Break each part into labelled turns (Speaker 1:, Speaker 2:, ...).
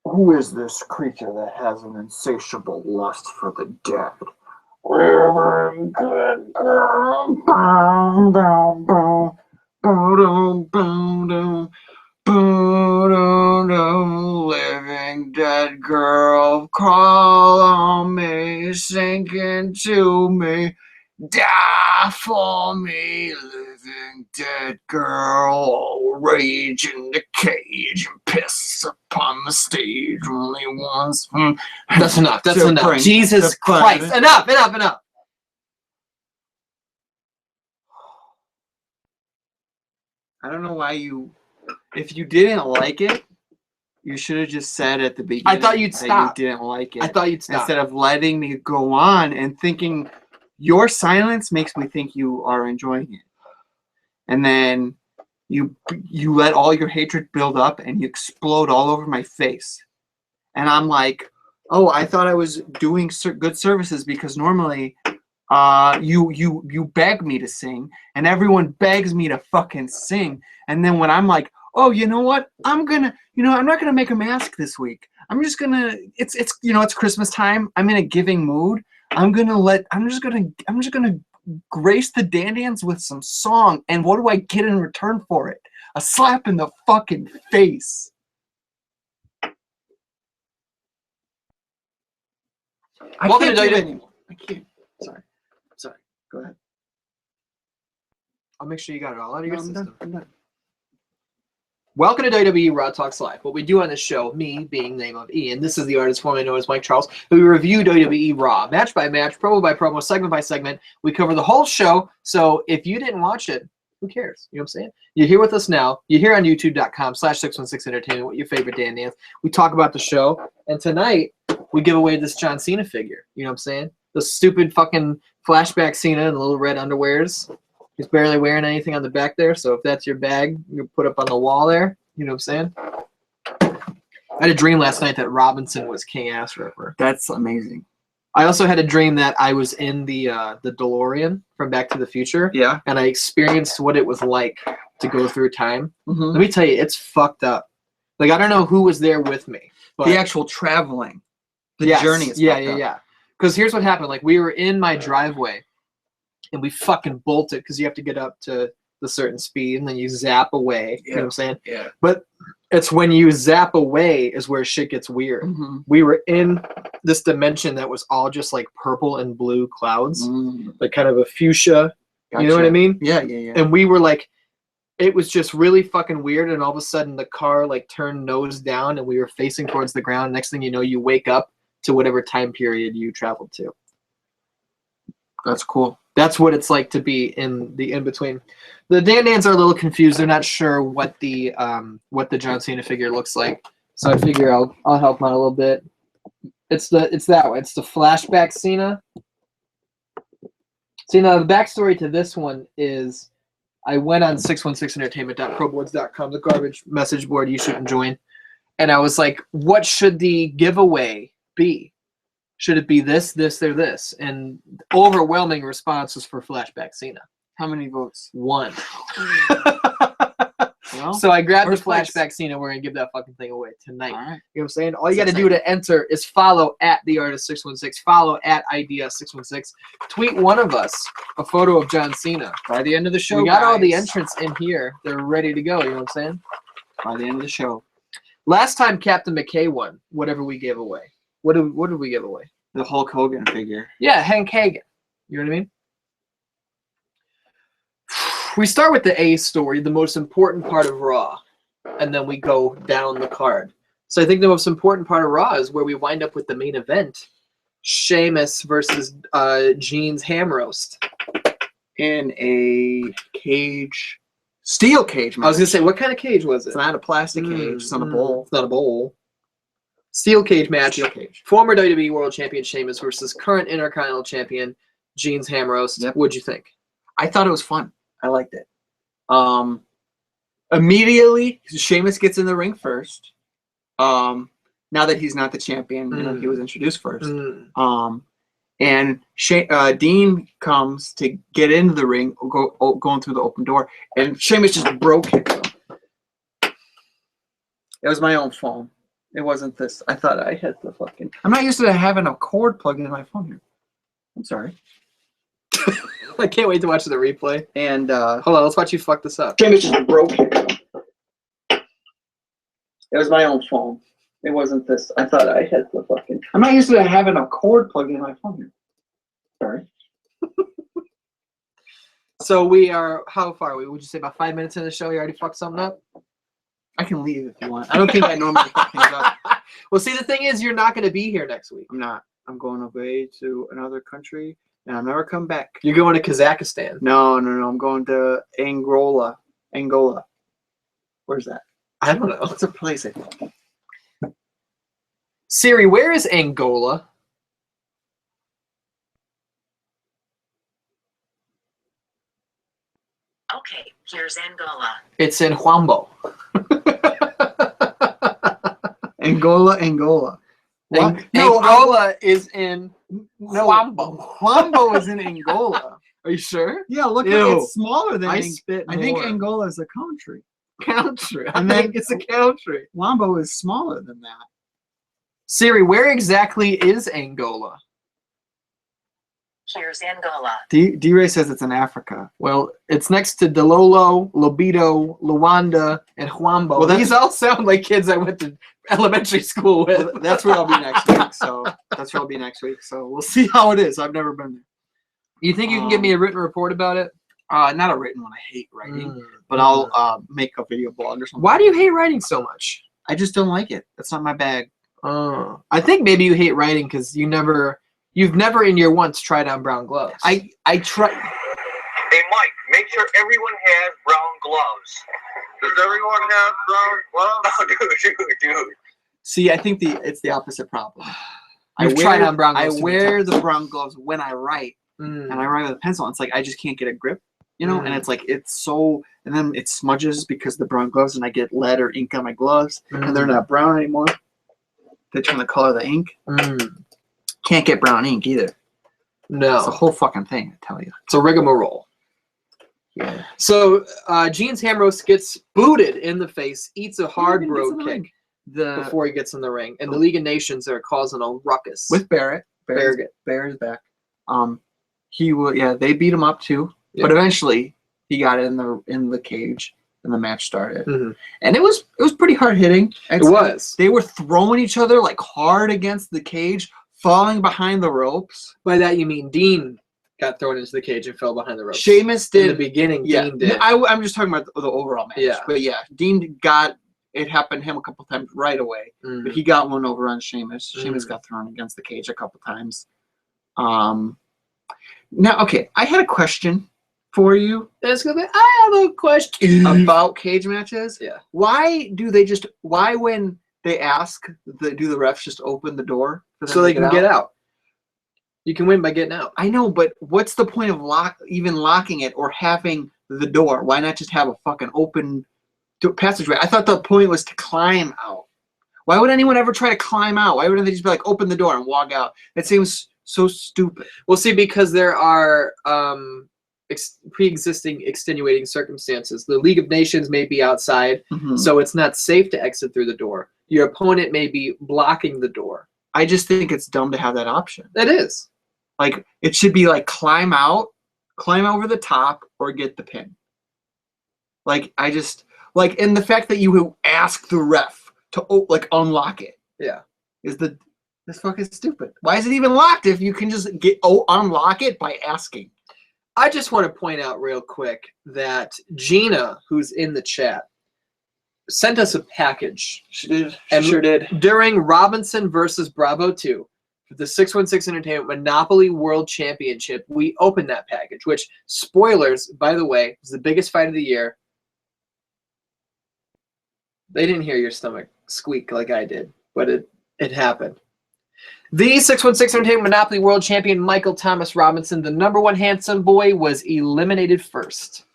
Speaker 1: Who is this creature that has an insatiable lust for the dead? Living dead girl, boom, boom, boom, boom, boom, boom, boom, living dead girl, call on me, sink into me, die for me, living dead girl, rage in the cage and piss upon the stage only once.
Speaker 2: That's enough. That's enough. Jesus Christ. Enough.
Speaker 3: I don't know why if you didn't like it, you should have just said at the beginning.
Speaker 2: I thought you'd stop.
Speaker 3: You didn't like it.
Speaker 2: I thought you'd stop.
Speaker 3: Instead of letting me go on and thinking your silence makes me think you are enjoying it. And then you let all your hatred build up and you explode all over my face. And I'm like, oh, I thought I was doing good services because normally you beg me to sing and everyone begs me to fucking sing. And then when I'm like, oh, you know what? I'm not gonna make a mask this week. I'm just gonna it's Christmas time. I'm in a giving mood. I'm just gonna grace the Dandans with some song. And what do I get in return for it? A slap in the fucking face. I can't do it anymore. I can't. Sorry. Go ahead.
Speaker 2: I'll make sure you got it all out of your system.
Speaker 3: I'm done.
Speaker 2: Welcome to WWE Raw Talks Live. What we do on this show, me being the name of Ian, this is the artist formerly known as Mike Charles, we review WWE Raw, match by match, promo by promo, segment by segment. We cover the whole show, so if you didn't watch it, who cares? You know what I'm saying? You're here with us now. You're here on youtube.com/616entertainment with your favorite Dan Dance. We talk about the show, and tonight we give away this John Cena figure. You know what I'm saying? The stupid fucking flashback Cena in the little red underwears. He's barely wearing anything on the back there, so if that's your bag, you put up on the wall there. You know what I'm saying? I had a dream last night that Robinson was King Ass Ripper.
Speaker 3: That's amazing.
Speaker 2: I also had a dream that I was in the DeLorean from Back to the Future.
Speaker 3: Yeah.
Speaker 2: And I experienced what it was like to go through time.
Speaker 3: Mm-hmm.
Speaker 2: Let me tell you, it's fucked up. Like, I don't know who was there with me. But
Speaker 3: the actual traveling. The journey is fucked up.
Speaker 2: Yeah. Because here's what happened. Like, we were in my driveway, and we fucking bolted because you have to get up to the certain speed, and then you zap away. You know what I'm saying?
Speaker 3: Yeah.
Speaker 2: But it's when you zap away is where shit gets weird.
Speaker 3: Mm-hmm.
Speaker 2: We were in this dimension that was all just like purple and blue clouds, like kind of a fuchsia.
Speaker 3: Gotcha.
Speaker 2: You know what I mean?
Speaker 3: Yeah.
Speaker 2: And we were like, it was just really fucking weird. And all of a sudden the car like turned nose down and we were facing towards the ground. Next thing you know, you wake up to whatever time period you traveled to.
Speaker 3: That's cool.
Speaker 2: That's what it's like to be in the in-between. The Dan-Dans are a little confused. They're not sure what the John Cena figure looks like. So I figure I'll help them out a little bit. It's that way. It's the flashback Cena. See, now the backstory to this one is I went on 616entertainment.proboards.com, the garbage message board you shouldn't join. And I was like, what should the giveaway be? Should it be this, or this? And overwhelming response was for Flashback Cena.
Speaker 3: How many votes?
Speaker 2: 1.
Speaker 3: Well,
Speaker 2: so I grabbed the
Speaker 3: place.
Speaker 2: Flashback Cena. We're going to give that fucking thing away tonight.
Speaker 3: All right.
Speaker 2: You know what I'm saying? All you got to do to enter is follow at TheArtist616, follow at IDS616, tweet one of us a photo of John Cena.
Speaker 3: By the end of the show,
Speaker 2: we got all the
Speaker 3: guys.
Speaker 2: entrants in here. They're ready to go. You know what I'm saying?
Speaker 3: By the end of the show.
Speaker 2: Last time Captain McKay won, whatever we gave away. What did we give away?
Speaker 3: The Hulk Hogan figure.
Speaker 2: Yeah, Hank Hagan. You know what I mean? We start with the A story, the most important part of Raw, and then we go down the card. So I think the most important part of Raw is where we wind up with the main event. Sheamus versus Gene's ham roast.
Speaker 3: In a cage. Steel cage, man.
Speaker 2: I was going to say, what kind of cage was it?
Speaker 3: It's not a plastic cage. It's not a bowl.
Speaker 2: It's not a bowl. Steel cage match.
Speaker 3: Steel cage.
Speaker 2: Former WWE World Champion Sheamus versus current Intercontinental Champion Gene's ham roast.
Speaker 3: Yep.
Speaker 2: What'd you think?
Speaker 3: I thought it was fun. I liked it. Immediately, Sheamus gets in the ring first. Now that he's not the champion, you know, he was introduced first. And Dean comes to get into the ring, going through the open door, and Sheamus just broke it. It was my own fault. It wasn't this. I thought I had the fucking. I'm not used to having a cord plugged into my phone here. I'm sorry.
Speaker 2: I can't wait to watch the replay.
Speaker 3: And
Speaker 2: Hold on, let's watch you fuck this up.
Speaker 1: Sheamus is broken.
Speaker 3: it was my own phone. It wasn't this. I thought I had the fucking. I'm not used to having a cord plugged into my phone here. Sorry.
Speaker 2: So we are, how far are we? Would you say about 5 minutes into the show? You already fucked something up?
Speaker 3: I can leave if you want. I don't think I normally fuck things up.
Speaker 2: Well, see, the thing is, you're not going to be here next week.
Speaker 3: I'm not. I'm going away to another country, and I'll never come back.
Speaker 2: You're going to Kazakhstan.
Speaker 3: No. I'm going to Angola. Where's that?
Speaker 2: I don't know.
Speaker 3: What's a place? I think?
Speaker 2: Siri, where is Angola?
Speaker 4: Okay, here's Angola.
Speaker 2: It's in Huambo.
Speaker 3: Angola. What?
Speaker 2: Angola is in
Speaker 3: No,
Speaker 2: Huambo.
Speaker 3: Huambo is in Angola.
Speaker 2: Are you sure?
Speaker 3: Yeah, look,
Speaker 2: Ew.
Speaker 3: it's smaller than.
Speaker 2: I spit
Speaker 3: I think
Speaker 2: more.
Speaker 3: Angola is a country.
Speaker 2: Country. I
Speaker 3: And then-
Speaker 2: think it's a country.
Speaker 3: Huambo is smaller than that.
Speaker 2: Siri, where exactly is Angola?
Speaker 4: Here's Angola.
Speaker 3: D-Ray says it's in Africa.
Speaker 2: Well, it's next to Delolo, Lobito, Luanda, and Huambo.
Speaker 3: Well,
Speaker 2: These all sound like kids I went to elementary school with.
Speaker 3: Well, that's where I'll be next week. So we'll see how it is. I've never been there.
Speaker 2: You think you can give me a written report about it?
Speaker 3: Not a written one. I hate writing, but I'll make a video blog or something.
Speaker 2: Why do you hate writing so much?
Speaker 3: I just don't like it. That's not my bag.
Speaker 2: I think maybe you hate writing because you've never in your once tried on brown gloves.
Speaker 3: I try.
Speaker 5: Hey, Mike, make sure everyone has brown gloves. Does everyone have brown gloves? Oh, dude.
Speaker 3: See, I think it's the opposite problem.
Speaker 2: You've tried on brown gloves
Speaker 3: I
Speaker 2: too many
Speaker 3: wear
Speaker 2: times.
Speaker 3: the brown gloves when I write, and I write with a pencil. And it's like I just can't get a grip, and it's like and then it smudges because of the brown gloves, and I get lead or ink on my gloves, and they're not brown anymore. They turn the color of the ink. Can't get brown ink either.
Speaker 2: No.
Speaker 3: It's a whole fucking thing, I tell you.
Speaker 2: It's a rigmarole.
Speaker 3: Yeah.
Speaker 2: So Jeans Ambrose gets booted in the face, eats a hard bro kick before he gets in the ring, and the League of Nations are causing a ruckus.
Speaker 3: With Barrett. Barrett's back. They beat him up too.
Speaker 2: Yeah.
Speaker 3: But eventually he got in the cage and the match started.
Speaker 2: Mhm.
Speaker 3: And it was pretty hard hitting.
Speaker 2: It was.
Speaker 3: They were throwing each other like hard against the cage, falling behind the ropes.
Speaker 2: By that you mean Dean got thrown into the cage and fell behind the ropes.
Speaker 3: Sheamus
Speaker 2: in the
Speaker 3: did.
Speaker 2: beginning.
Speaker 3: Yeah,
Speaker 2: Dean did.
Speaker 3: I'm just talking about the overall match.
Speaker 2: Yeah.
Speaker 3: But yeah, Dean got it happened to him a couple times right away. But he got one over on Sheamus. Sheamus got thrown against the cage a couple times. Now, okay, I had a question for you
Speaker 2: I have a question
Speaker 3: about cage matches.
Speaker 2: Yeah.
Speaker 3: Why when they ask, do the refs just open the door for them
Speaker 2: so
Speaker 3: to
Speaker 2: they can get out. You can win by getting out.
Speaker 3: I know, but what's the point of even locking it or having the door? Why not just have a fucking open passageway? I thought the point was to climb out. Why would anyone ever try to climb out? Why wouldn't they just be like, open the door and walk out? It seems so stupid.
Speaker 2: Well, see, because there are pre-existing extenuating circumstances. The League of Nations may be outside, so it's not safe to exit through the door. Your opponent may be blocking the door.
Speaker 3: I just think it's dumb to have that option.
Speaker 2: That is.
Speaker 3: Like, it should be like climb out, climb over the top, or get the pin. Like, and the fact that you ask the ref to unlock it.
Speaker 2: Yeah.
Speaker 3: This fucking stupid. Why is it even locked if you can just unlock it by asking?
Speaker 2: I just want to point out real quick that Gina, who's in the chat, sent us a package.
Speaker 3: She did.
Speaker 2: And
Speaker 3: Sure did.
Speaker 2: During Robinson versus Bravo 2, for the 616 Entertainment Monopoly World Championship, we opened that package, which, spoilers, by the way, was the biggest fight of the year. They didn't hear your stomach squeak like I did, but it happened. The 616 Entertainment Monopoly World Champion Michael Thomas Robinson, the #1 handsome boy, was eliminated first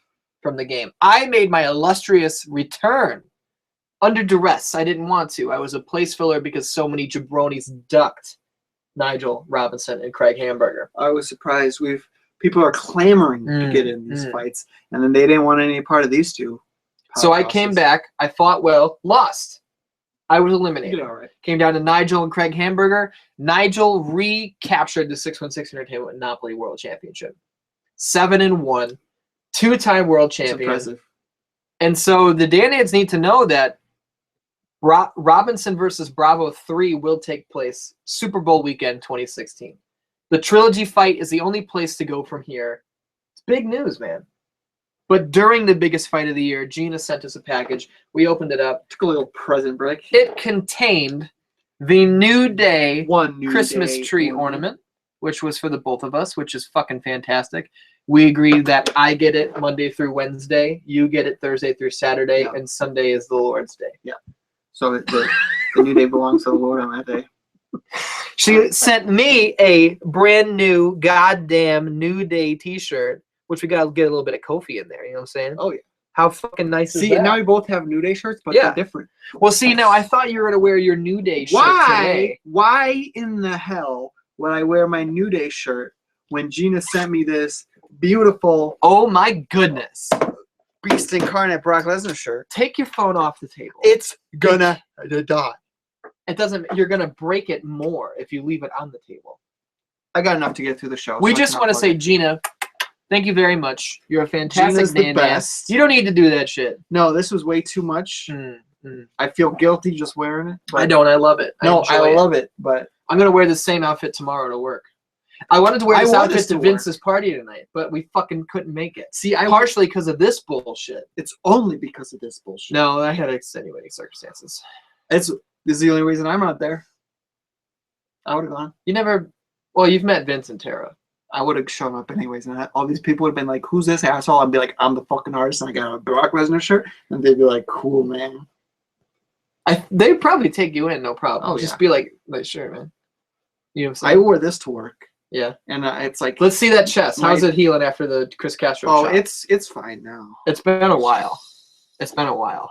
Speaker 2: from the game. I made my illustrious return under duress. I didn't want to. I was a place filler because so many jabronis ducked Nigel Robinson and Craig Hamburger.
Speaker 3: I was surprised. People are clamoring to get in these fights, and then they didn't want any part of these two.
Speaker 2: So I came back. I fought well, lost. I was
Speaker 3: You
Speaker 2: eliminated.
Speaker 3: did all right.
Speaker 2: Came down to Nigel and Craig Hamburger. Nigel recaptured the 616 Entertainment Monopoly World Championship. 7-1, 2-time world
Speaker 3: It's
Speaker 2: champion.
Speaker 3: impressive.
Speaker 2: And so the Danettes need to know that Robinson versus Bravo 3 will take place Super Bowl weekend 2016. The trilogy fight is the only place to go from here. It's big news, man. But during the biggest fight of the year, Gina sent us a package. We opened it up.
Speaker 3: Took a little present break.
Speaker 2: It contained the New Day
Speaker 3: One New
Speaker 2: Christmas
Speaker 3: Day
Speaker 2: tree ornament, which was for the both of us, which is fucking fantastic. We agreed that I get it Monday through Wednesday, you get it Thursday through Saturday,
Speaker 3: Yeah.
Speaker 2: and Sunday is the Lord's Day.
Speaker 3: So the New Day belongs to the Lord on that day.
Speaker 2: She sent me a brand new goddamn New Day t-shirt, which we gotta get a little bit of Kofi in there, you know what I'm saying?
Speaker 3: Oh, yeah.
Speaker 2: How fucking nice is
Speaker 3: See,
Speaker 2: that?
Speaker 3: and now we both have New Day shirts, but
Speaker 2: Yeah.
Speaker 3: they're different.
Speaker 2: Well, see, now I thought you were gonna wear your New Day shirt
Speaker 3: Why?
Speaker 2: today.
Speaker 3: Why in the hell would I wear my New Day shirt when Gina sent me this beautiful
Speaker 2: Oh my goodness.
Speaker 3: Beast Incarnate Brock Lesnar shirt?
Speaker 2: Take your phone off the table.
Speaker 3: It's gonna die.
Speaker 2: It doesn't. You're gonna break it more if you leave it on the table.
Speaker 3: I got enough to get through the show.
Speaker 2: We
Speaker 3: so I
Speaker 2: just
Speaker 3: can
Speaker 2: want to
Speaker 3: unplug
Speaker 2: say,
Speaker 3: it.
Speaker 2: Gina, thank you very much. You're a fantastic
Speaker 3: Gina's the
Speaker 2: man.
Speaker 3: best.
Speaker 2: You don't need to do that shit.
Speaker 3: No, this was way too much. I feel guilty just wearing it. but-
Speaker 2: I don't. I love it.
Speaker 3: No, I
Speaker 2: enjoy it.
Speaker 3: love it, but
Speaker 2: I'm gonna wear the same outfit tomorrow to work. I wanted to wear
Speaker 3: I
Speaker 2: this
Speaker 3: wore
Speaker 2: outfit
Speaker 3: this
Speaker 2: to
Speaker 3: to
Speaker 2: Vince's party tonight, but we fucking couldn't make it.
Speaker 3: see,
Speaker 2: Partially because of this bullshit.
Speaker 3: it's only because of this bullshit.
Speaker 2: No, I had extenuating circumstances.
Speaker 3: This is the only reason I'm not there. I would have gone.
Speaker 2: You never. Well, you've met Vince and Tara.
Speaker 3: I would have shown up anyways, and all these people would have been like, "Who's this asshole?" I'd be like, "I'm the fucking artist, and I got a Brock Lesnar shirt," and they'd be like, "Cool, man."
Speaker 2: They'd probably take you in, no problem.
Speaker 3: Oh,
Speaker 2: Just
Speaker 3: yeah.
Speaker 2: be like, sure, man. You know what I'm
Speaker 3: I
Speaker 2: saying?
Speaker 3: wore this to work,
Speaker 2: Yeah.
Speaker 3: and it's like,
Speaker 2: Let's see that chest. How's
Speaker 3: My-
Speaker 2: it healing after the Chris Castro
Speaker 3: oh,
Speaker 2: shot?
Speaker 3: it's fine now.
Speaker 2: It's been a while. It's been a while.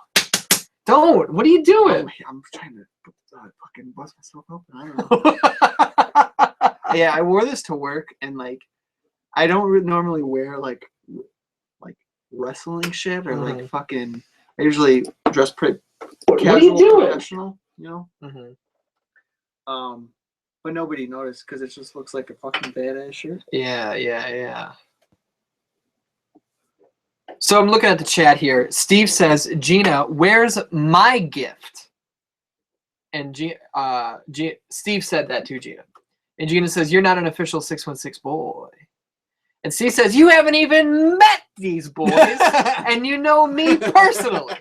Speaker 2: Don't. What are you doing?
Speaker 3: I'm trying to fucking bust myself open. I don't know. Yeah, I wore this to work, and like, I don't normally wear like wrestling shit or like fucking. I usually dress pretty
Speaker 2: What
Speaker 3: casual,
Speaker 2: are you doing?
Speaker 3: professional, you know.
Speaker 2: Mhm.
Speaker 3: But nobody noticed because it just looks like a fucking badass shirt.
Speaker 2: Yeah. So I'm looking at the chat here. Steve says, Gina, where's my gift? And Steve said that to Gina. And Gina says, you're not an official 616 boy. And Steve says, you haven't even met these boys, and you know me personally.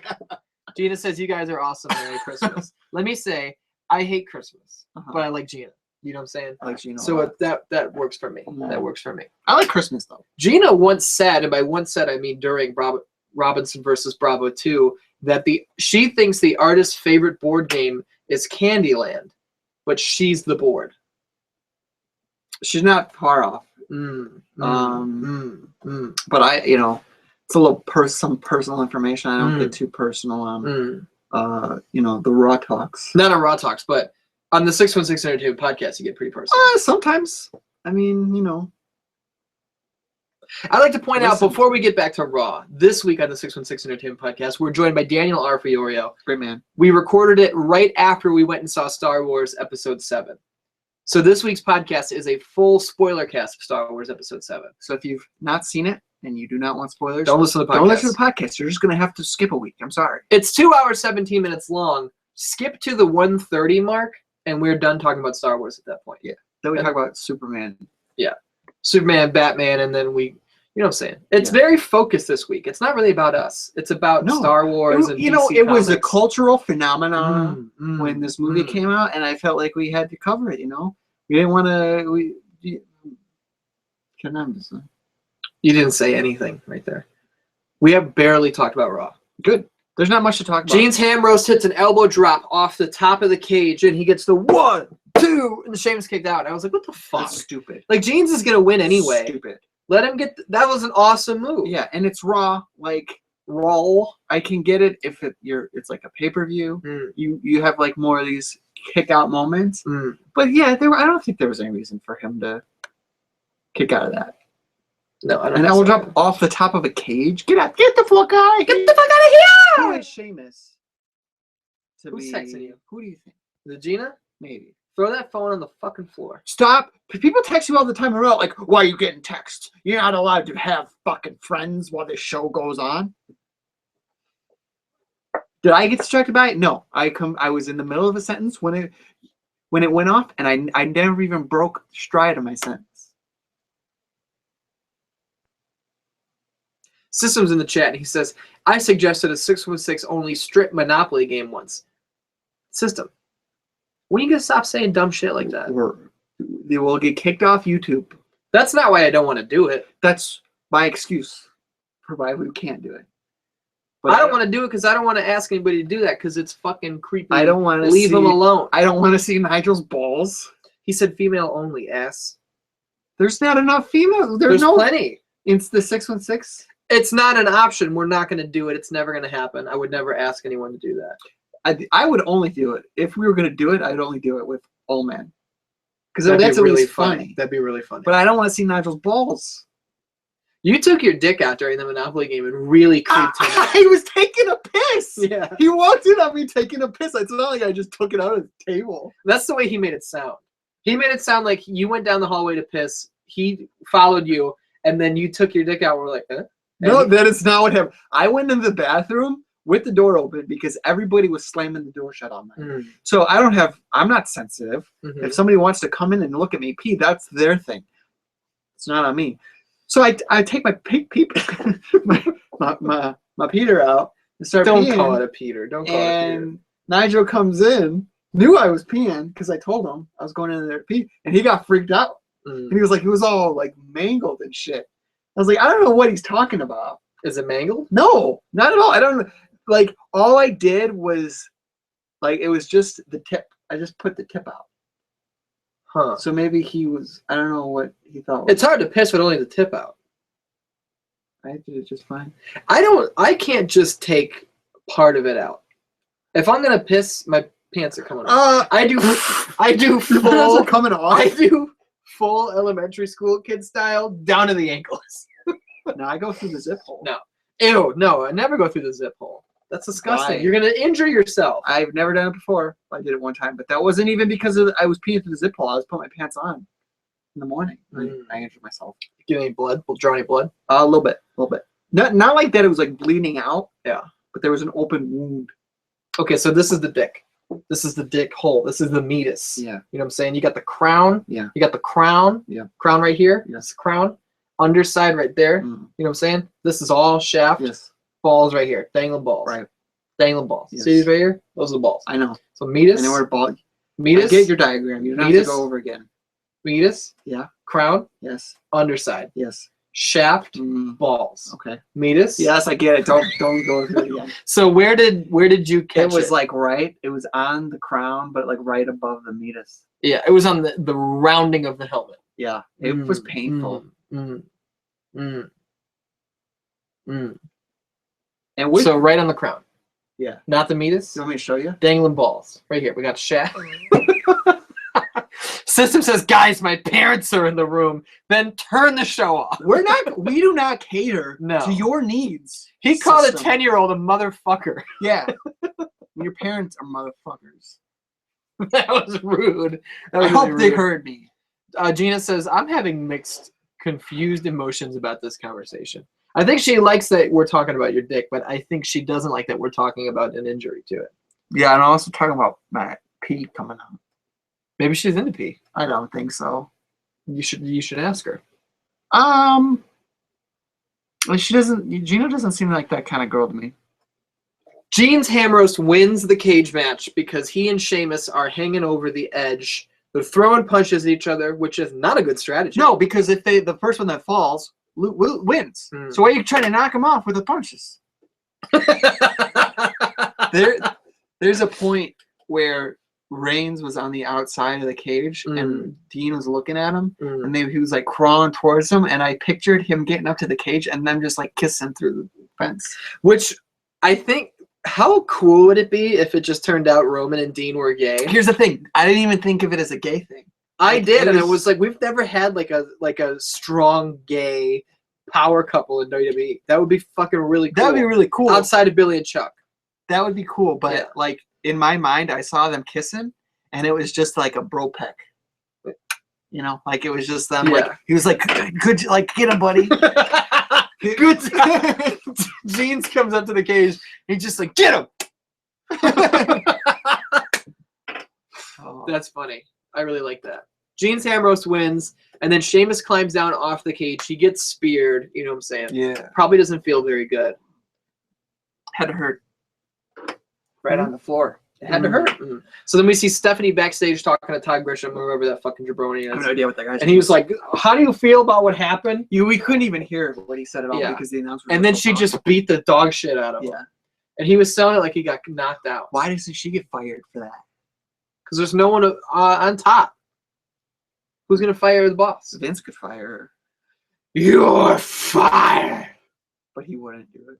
Speaker 2: Gina says, you guys are awesome. Merry Christmas. Let me say, I hate Christmas, but I like Gina. You know what I'm saying?
Speaker 3: I like Gina.
Speaker 2: So that works for me.
Speaker 3: Mhm.
Speaker 2: That works for me.
Speaker 3: I like Christmas though.
Speaker 2: Gina once said, and by once said I mean during Robinson versus Bravo 2, that she thinks the artist's favorite board game is Candyland, but she's the board.
Speaker 3: She's not far off. But it's a little some personal information. I don't get too personal on the Raw Talks.
Speaker 2: Not on Raw Talks, but on the 616 Entertainment podcast, you get pretty personal.
Speaker 3: Sometimes. I mean,
Speaker 2: I'd like to point out,
Speaker 3: Listen.
Speaker 2: before we get back to Raw, this week on the 616 Entertainment podcast, we're joined by Daniel R. Fiorio.
Speaker 3: great man.
Speaker 2: We recorded it right after we went and saw Star Wars Episode 7. So this week's podcast is a full spoiler cast of Star Wars Episode 7.
Speaker 3: So if you've not seen it and you do not want spoilers,
Speaker 2: Don't listen to the podcast.
Speaker 3: don't listen to the podcast. You're just going to have to skip a week. I'm sorry.
Speaker 2: It's 2 hours, 17 minutes long. Skip to the 1:30 mark, and we're done talking about Star Wars at that point.
Speaker 3: Yeah. Then we talk about Superman.
Speaker 2: Superman, Batman, and then we, you know what I'm saying? It's
Speaker 3: Yeah.
Speaker 2: very focused this week. It's not really about us. It's about
Speaker 3: No.
Speaker 2: Star Wars and DC
Speaker 3: it was a
Speaker 2: Comics.
Speaker 3: cultural phenomenon when this movie
Speaker 2: mm.
Speaker 3: came out, and I felt like we had to cover it. We didn't want to.
Speaker 2: You didn't say anything right there. We have barely talked about Raw.
Speaker 3: Good. There's not much to talk about.
Speaker 2: James Ambrose hits an elbow drop off the top of the cage, and he gets the 1, 2, and the Sheamus kicked out. And I was like, what the fuck?
Speaker 3: That's stupid.
Speaker 2: Like, James is going to win anyway.
Speaker 3: Stupid.
Speaker 2: Let him get that was an awesome move.
Speaker 3: Yeah, and it's Raw. Like Raw, I can get it if it's like a pay-per-view.
Speaker 2: Mm.
Speaker 3: You have like more of these kick out moments.
Speaker 2: Mm.
Speaker 3: But yeah, I don't think there was any reason for him to kick out of that.
Speaker 2: No, I don't
Speaker 3: And
Speaker 2: know.
Speaker 3: I will drop off the top of a cage. Get the fuck out of here!
Speaker 2: Get the fuck out of
Speaker 3: Who
Speaker 2: here!
Speaker 3: is Sheamus to
Speaker 2: Who's
Speaker 3: be.
Speaker 2: texting you?
Speaker 3: Who do you think?
Speaker 2: Is it Gina?
Speaker 3: Maybe.
Speaker 2: Throw that phone on the fucking floor.
Speaker 3: Stop. People text you all the time and they're all like, why are you getting texts? You're not allowed to have fucking friends while this show goes on. Did I get distracted by it? No. I was in the middle of a sentence when it went off, and I never even broke stride of my sentence.
Speaker 2: System's in the chat, and he says, I suggested a 616 only strip Monopoly game once. System. When are you going to stop saying dumb shit like that?
Speaker 3: They will get kicked off YouTube.
Speaker 2: That's not why I don't want to do it.
Speaker 3: That's my excuse for why we can't do it.
Speaker 2: But I don't want to do it because I don't want to ask anybody to do that because it's fucking creepy.
Speaker 3: I don't want to
Speaker 2: leave him alone.
Speaker 3: I don't want to see Nigel's balls.
Speaker 2: He said female only, ass.
Speaker 3: There's not enough female.
Speaker 2: There's
Speaker 3: no
Speaker 2: plenty.
Speaker 3: It's the 616.
Speaker 2: It's not an option. We're not going to do it. It's never going to happen. I would never ask anyone to do that.
Speaker 3: I would only do it. If we were going to do it, I'd only do it with all men. Because
Speaker 2: That'd
Speaker 3: that's
Speaker 2: be really
Speaker 3: at least funny.
Speaker 2: That'd be really funny.
Speaker 3: But I don't want to see Nigel's balls.
Speaker 2: You took your dick out during the Monopoly game and really creeped him out.
Speaker 3: I was taking a piss.
Speaker 2: Yeah.
Speaker 3: He walked in on me taking a piss. It's not like I just took it out of the table.
Speaker 2: That's the way he made it sound. He made it sound like you went down the hallway to piss, he followed you, and then you took your dick out and we're like, huh?
Speaker 3: No, that is not what happened. I went into the bathroom with the door open because everybody was slamming the door shut on me. So I'm not sensitive. If somebody wants to come in and look at me pee, that's their thing. It's not on me. So I take my my Peter out and start peeing.
Speaker 2: Don't call it a Peter. Don't call it a Peter.
Speaker 3: And Nigel comes in, knew I was peeing because I told him I was going in there to pee, and he got freaked out. And he was all like mangled and shit. I was like, I don't know what he's talking about.
Speaker 2: Is it mangled?
Speaker 3: No, not at all. I don't like. All I did was like it was just the tip. I just put the tip out.
Speaker 2: Huh.
Speaker 3: So maybe he was. I don't know what he thought.
Speaker 2: It's hard to piss with only the tip out.
Speaker 3: I did it just fine.
Speaker 2: I can't just take part of it out. If I'm gonna piss, my pants are coming off. I do
Speaker 3: Your pants are coming off.
Speaker 2: I do full elementary school kid style down to the ankles.
Speaker 3: No, I go through the zip hole.
Speaker 2: No. Ew, no, I never go through the zip hole. That's disgusting.
Speaker 3: Why?
Speaker 2: You're gonna injure yourself.
Speaker 3: I've never done it before. I did it one time, but that wasn't even because I was peeing through the zip hole. I was putting my pants on in the morning. I injured myself.
Speaker 2: Get any blood? Will draw any blood?
Speaker 3: A little bit. Not like that. It was like bleeding out.
Speaker 2: Yeah.
Speaker 3: But there was an open wound.
Speaker 2: Okay, so this is the dick. This is the dick hole. This is the meatus.
Speaker 3: Yeah.
Speaker 2: You know what I'm saying? You got the crown.
Speaker 3: Yeah.
Speaker 2: You got the crown.
Speaker 3: Yeah.
Speaker 2: Crown right here.
Speaker 3: Yes.
Speaker 2: Crown. Underside right there. You know what I'm saying? This is all shaft.
Speaker 3: Yes.
Speaker 2: Balls right here. Dangling balls.
Speaker 3: Right.
Speaker 2: Dangling balls.
Speaker 3: Yes.
Speaker 2: See these right here? Those are the balls.
Speaker 3: I know.
Speaker 2: So meatus.
Speaker 3: I know where ball.
Speaker 2: Meatus.
Speaker 3: Get your diagram. You don't have to
Speaker 2: Meatus.
Speaker 3: go over again.
Speaker 2: Meatus.
Speaker 3: Yeah.
Speaker 2: Crown.
Speaker 3: Yes.
Speaker 2: Underside.
Speaker 3: Yes.
Speaker 2: Shaft. Balls.
Speaker 3: Okay.
Speaker 2: Meatus.
Speaker 3: Yes, I get it. Don't go through it again.
Speaker 2: So where did you catch it?
Speaker 3: It was like right. It was on the crown, but like right above the meatus.
Speaker 2: Yeah, it was on the rounding of the helmet.
Speaker 3: Yeah. It was painful. And
Speaker 2: So right on the crown.
Speaker 3: Yeah.
Speaker 2: Not the meatus.
Speaker 3: You want me to show you?
Speaker 2: Dangling balls. Right here. We got shaft. System says, guys, my parents are in the room. Then turn the show off.
Speaker 3: We do not cater
Speaker 2: No.
Speaker 3: to your needs.
Speaker 2: He called a
Speaker 3: System.
Speaker 2: 10-year-old a motherfucker.
Speaker 3: Yeah. Your parents are motherfuckers.
Speaker 2: That was rude. That
Speaker 3: I
Speaker 2: was
Speaker 3: hope
Speaker 2: really
Speaker 3: they
Speaker 2: rude.
Speaker 3: heard me.
Speaker 2: Gina says, I'm having mixed, confused emotions about this conversation. I think she likes that we're talking about your dick, but I think she doesn't like that we're talking about an injury to it.
Speaker 3: Yeah, and I'm also talking about my pee coming out.
Speaker 2: Maybe she's into pee.
Speaker 3: I don't think so.
Speaker 2: You should ask her.
Speaker 3: She doesn't. Gina doesn't seem like that kind of girl to me.
Speaker 2: Jeans Hamros wins the cage match because he and Sheamus are hanging over the edge. They're throwing punches at each other, which is not a good strategy.
Speaker 3: No, because if the first one that falls wins. So why are you trying to knock him off with the punches? There's a point where Reigns was on the outside of the cage and Dean was looking at him and he was like crawling towards him, and I pictured him getting up to the cage and them just like kissing through the fence.
Speaker 2: Which I think, how cool would it be if it just turned out Roman and Dean were gay?
Speaker 3: Here's the thing, I didn't even think of it as a gay thing.
Speaker 2: I did, and it was like, we've never had like a strong gay power couple in WWE. That would be fucking really cool.
Speaker 3: That would be really cool.
Speaker 2: Outside of Billy and Chuck.
Speaker 3: That would be cool, but
Speaker 2: Yeah.
Speaker 3: like in my mind, I saw them kissing, and it was just like a bro peck. You know, like it was just them.
Speaker 2: Yeah.
Speaker 3: Like he was like, "Good, like get him, buddy."
Speaker 2: Good. Jeans comes up to the cage. He's just like, get him.
Speaker 3: Oh.
Speaker 2: That's funny. I really like that. Jeans Ambrose wins, and then Sheamus climbs down off the cage. He gets speared. You know what I'm saying?
Speaker 3: Yeah,
Speaker 2: Probably doesn't feel very good.
Speaker 3: had to hurt.
Speaker 2: Right on the floor. It had to hurt. So then we see Stephanie backstage talking to Todd Grisham, whoever that fucking jabroni
Speaker 3: I have
Speaker 2: is.
Speaker 3: no idea what that guy's.
Speaker 2: And he was like, how do you feel about what happened?
Speaker 3: we couldn't even hear what he said at all
Speaker 2: Yeah.
Speaker 3: because the announcer.
Speaker 2: And then she just beat the dog shit out of him.
Speaker 3: Yeah.
Speaker 2: And he was selling it like he got knocked out.
Speaker 3: Why doesn't she get fired for that?
Speaker 2: Because there's no one on top. Who's going to fire the boss?
Speaker 3: Vince could fire her,
Speaker 2: You're fired.
Speaker 3: but he wouldn't do it.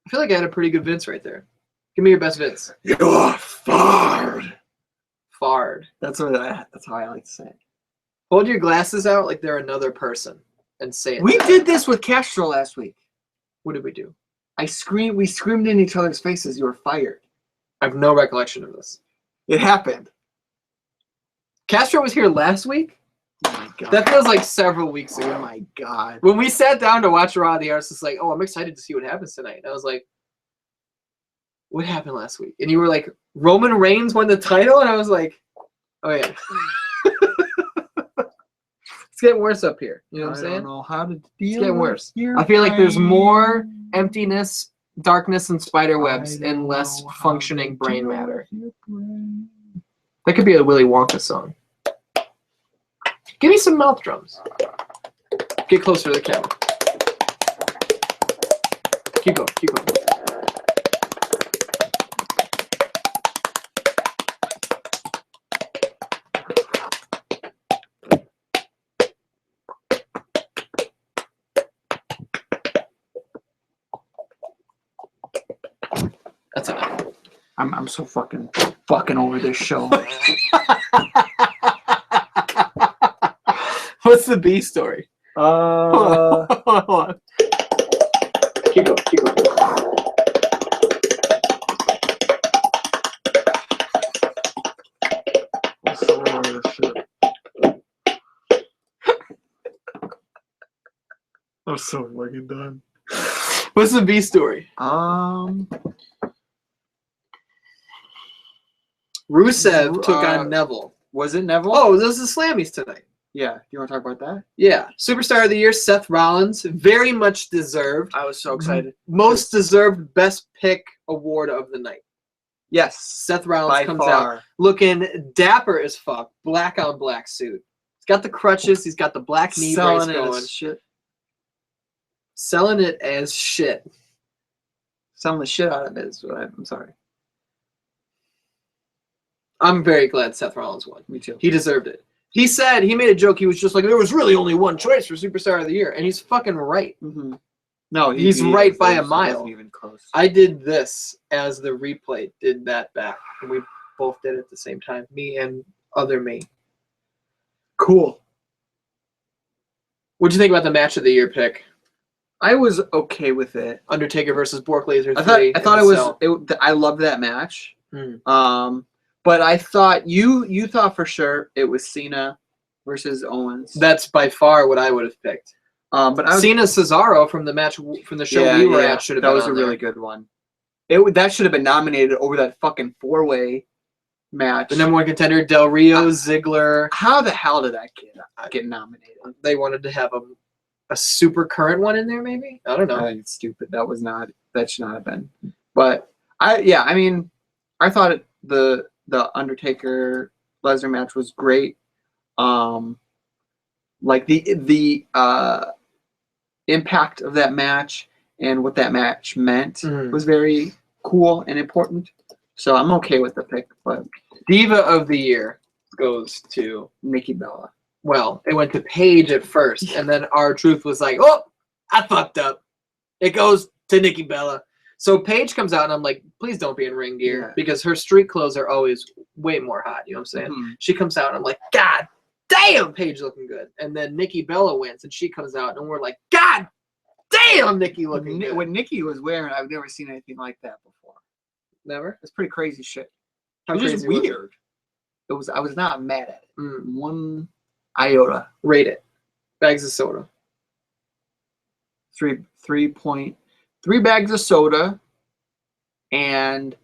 Speaker 2: I feel like I had a pretty good Vince right there. Give me your best Vince.
Speaker 3: You're fired.
Speaker 2: Fard.
Speaker 3: That's how I like to say it.
Speaker 2: Hold your glasses out like they're another person and say it.
Speaker 3: We did this with Castro last week.
Speaker 2: What did we do?
Speaker 3: We screamed in each other's faces. You were fired.
Speaker 2: I have no recollection of this.
Speaker 3: It happened.
Speaker 2: Castro was here last week?
Speaker 3: Oh my god.
Speaker 2: That feels like several weeks ago.
Speaker 3: Oh my god.
Speaker 2: When we sat down to watch Raw, the artist was like, oh, I'm excited to see what happens tonight. And I was like, what happened last week? And you were like, Roman Reigns won the title? And I was like, oh, yeah. It's getting worse up here. You know what I'm saying?
Speaker 3: I don't know how to
Speaker 2: It's
Speaker 3: deal
Speaker 2: getting
Speaker 3: with
Speaker 2: worse.
Speaker 3: your
Speaker 2: I feel like there's
Speaker 3: pain.
Speaker 2: more emptiness, darkness, and spider webs
Speaker 3: I
Speaker 2: and
Speaker 3: don't
Speaker 2: less
Speaker 3: know how
Speaker 2: functioning
Speaker 3: to
Speaker 2: brain
Speaker 3: deal
Speaker 2: matter.
Speaker 3: with your brain.
Speaker 2: That could be a Willy Wonka song. Give me some mouth drums. Get closer to the camera. Keep going, keep going. That's enough.
Speaker 3: I'm so fucking over this show.
Speaker 2: What's the B story? Hold on. Keep going, keep going.
Speaker 3: I'm so fucking done.
Speaker 2: What's the B story? Rusev took on Neville.
Speaker 3: Was it Neville?
Speaker 2: Oh, those are the Slammies tonight.
Speaker 3: yeah. Do you want to talk about that?
Speaker 2: Yeah. Superstar of the Year, Seth Rollins. Very much deserved.
Speaker 3: I was so excited.
Speaker 2: Most deserved Best Pick award of the night.
Speaker 3: Yes,
Speaker 2: Seth Rollins
Speaker 3: by
Speaker 2: comes
Speaker 3: far.
Speaker 2: out looking dapper as fuck. Black on black suit. He's got the crutches. He's got the black knee brace
Speaker 3: Selling it
Speaker 2: going.
Speaker 3: as shit.
Speaker 2: Selling it as shit.
Speaker 3: Selling the shit out of it is what I'm sorry.
Speaker 2: I'm very glad Seth Rollins won.
Speaker 3: Me too.
Speaker 2: He deserved it. He said, he made a joke. He was just like, there was really only one choice for Superstar of the Year. And he's fucking right.
Speaker 3: Mm-hmm. No,
Speaker 2: He's right by a
Speaker 3: wasn't
Speaker 2: mile.
Speaker 3: even close.
Speaker 2: I did this as the replay did that back. And we both did it at the same time. Me and other me.
Speaker 3: Cool.
Speaker 2: What'd you think about the match of the year pick?
Speaker 3: I was okay with it.
Speaker 2: Undertaker versus Bork Lesnar 3.
Speaker 3: I thought
Speaker 2: in
Speaker 3: it
Speaker 2: the
Speaker 3: was.
Speaker 2: cell.
Speaker 3: I loved that match.
Speaker 2: Hmm.
Speaker 3: But I thought you thought for sure it was Cena versus Owens.
Speaker 2: That's by far what I would have picked.
Speaker 3: But I was,
Speaker 2: Cena Cesaro from the match from the show we were at should have been
Speaker 3: that was
Speaker 2: on
Speaker 3: a
Speaker 2: there.
Speaker 3: really good one. That should have been nominated over that fucking 4-way match.
Speaker 2: The number one contender, Del Rio, Ziggler.
Speaker 3: How the hell did that get nominated?
Speaker 2: They wanted to have a super current one in there, maybe? I don't know.
Speaker 3: I think it's stupid. That should not have been. But I mean, I thought the Undertaker Lesnar match was great. Like the impact of that match and what that match meant was very cool and important. So I'm okay with the pick. But
Speaker 2: Diva of the Year goes to,
Speaker 3: Nikki Bella.
Speaker 2: well, it went to Paige at first, and then R-Truth was like, oh, I fucked up. It goes to Nikki Bella. So Paige comes out, and I'm like, please don't be in ring gear,
Speaker 3: Yeah.
Speaker 2: because her street clothes are always way more hot. You know what I'm saying?
Speaker 3: Mhm.
Speaker 2: She comes out, and I'm like, God damn, Paige looking good. And then Nikki Bella wins, and she comes out, and we're like, God damn, Nikki looking good.
Speaker 3: What Nikki was wearing, I've never seen anything like that before.
Speaker 2: Never.
Speaker 3: It's pretty crazy shit. How
Speaker 2: It's just
Speaker 3: crazy was it?
Speaker 2: weird.
Speaker 3: It was. I was not mad at it.
Speaker 2: Mm.
Speaker 3: One iota.
Speaker 2: Rate it. Bags of soda.
Speaker 3: 3 bags of soda and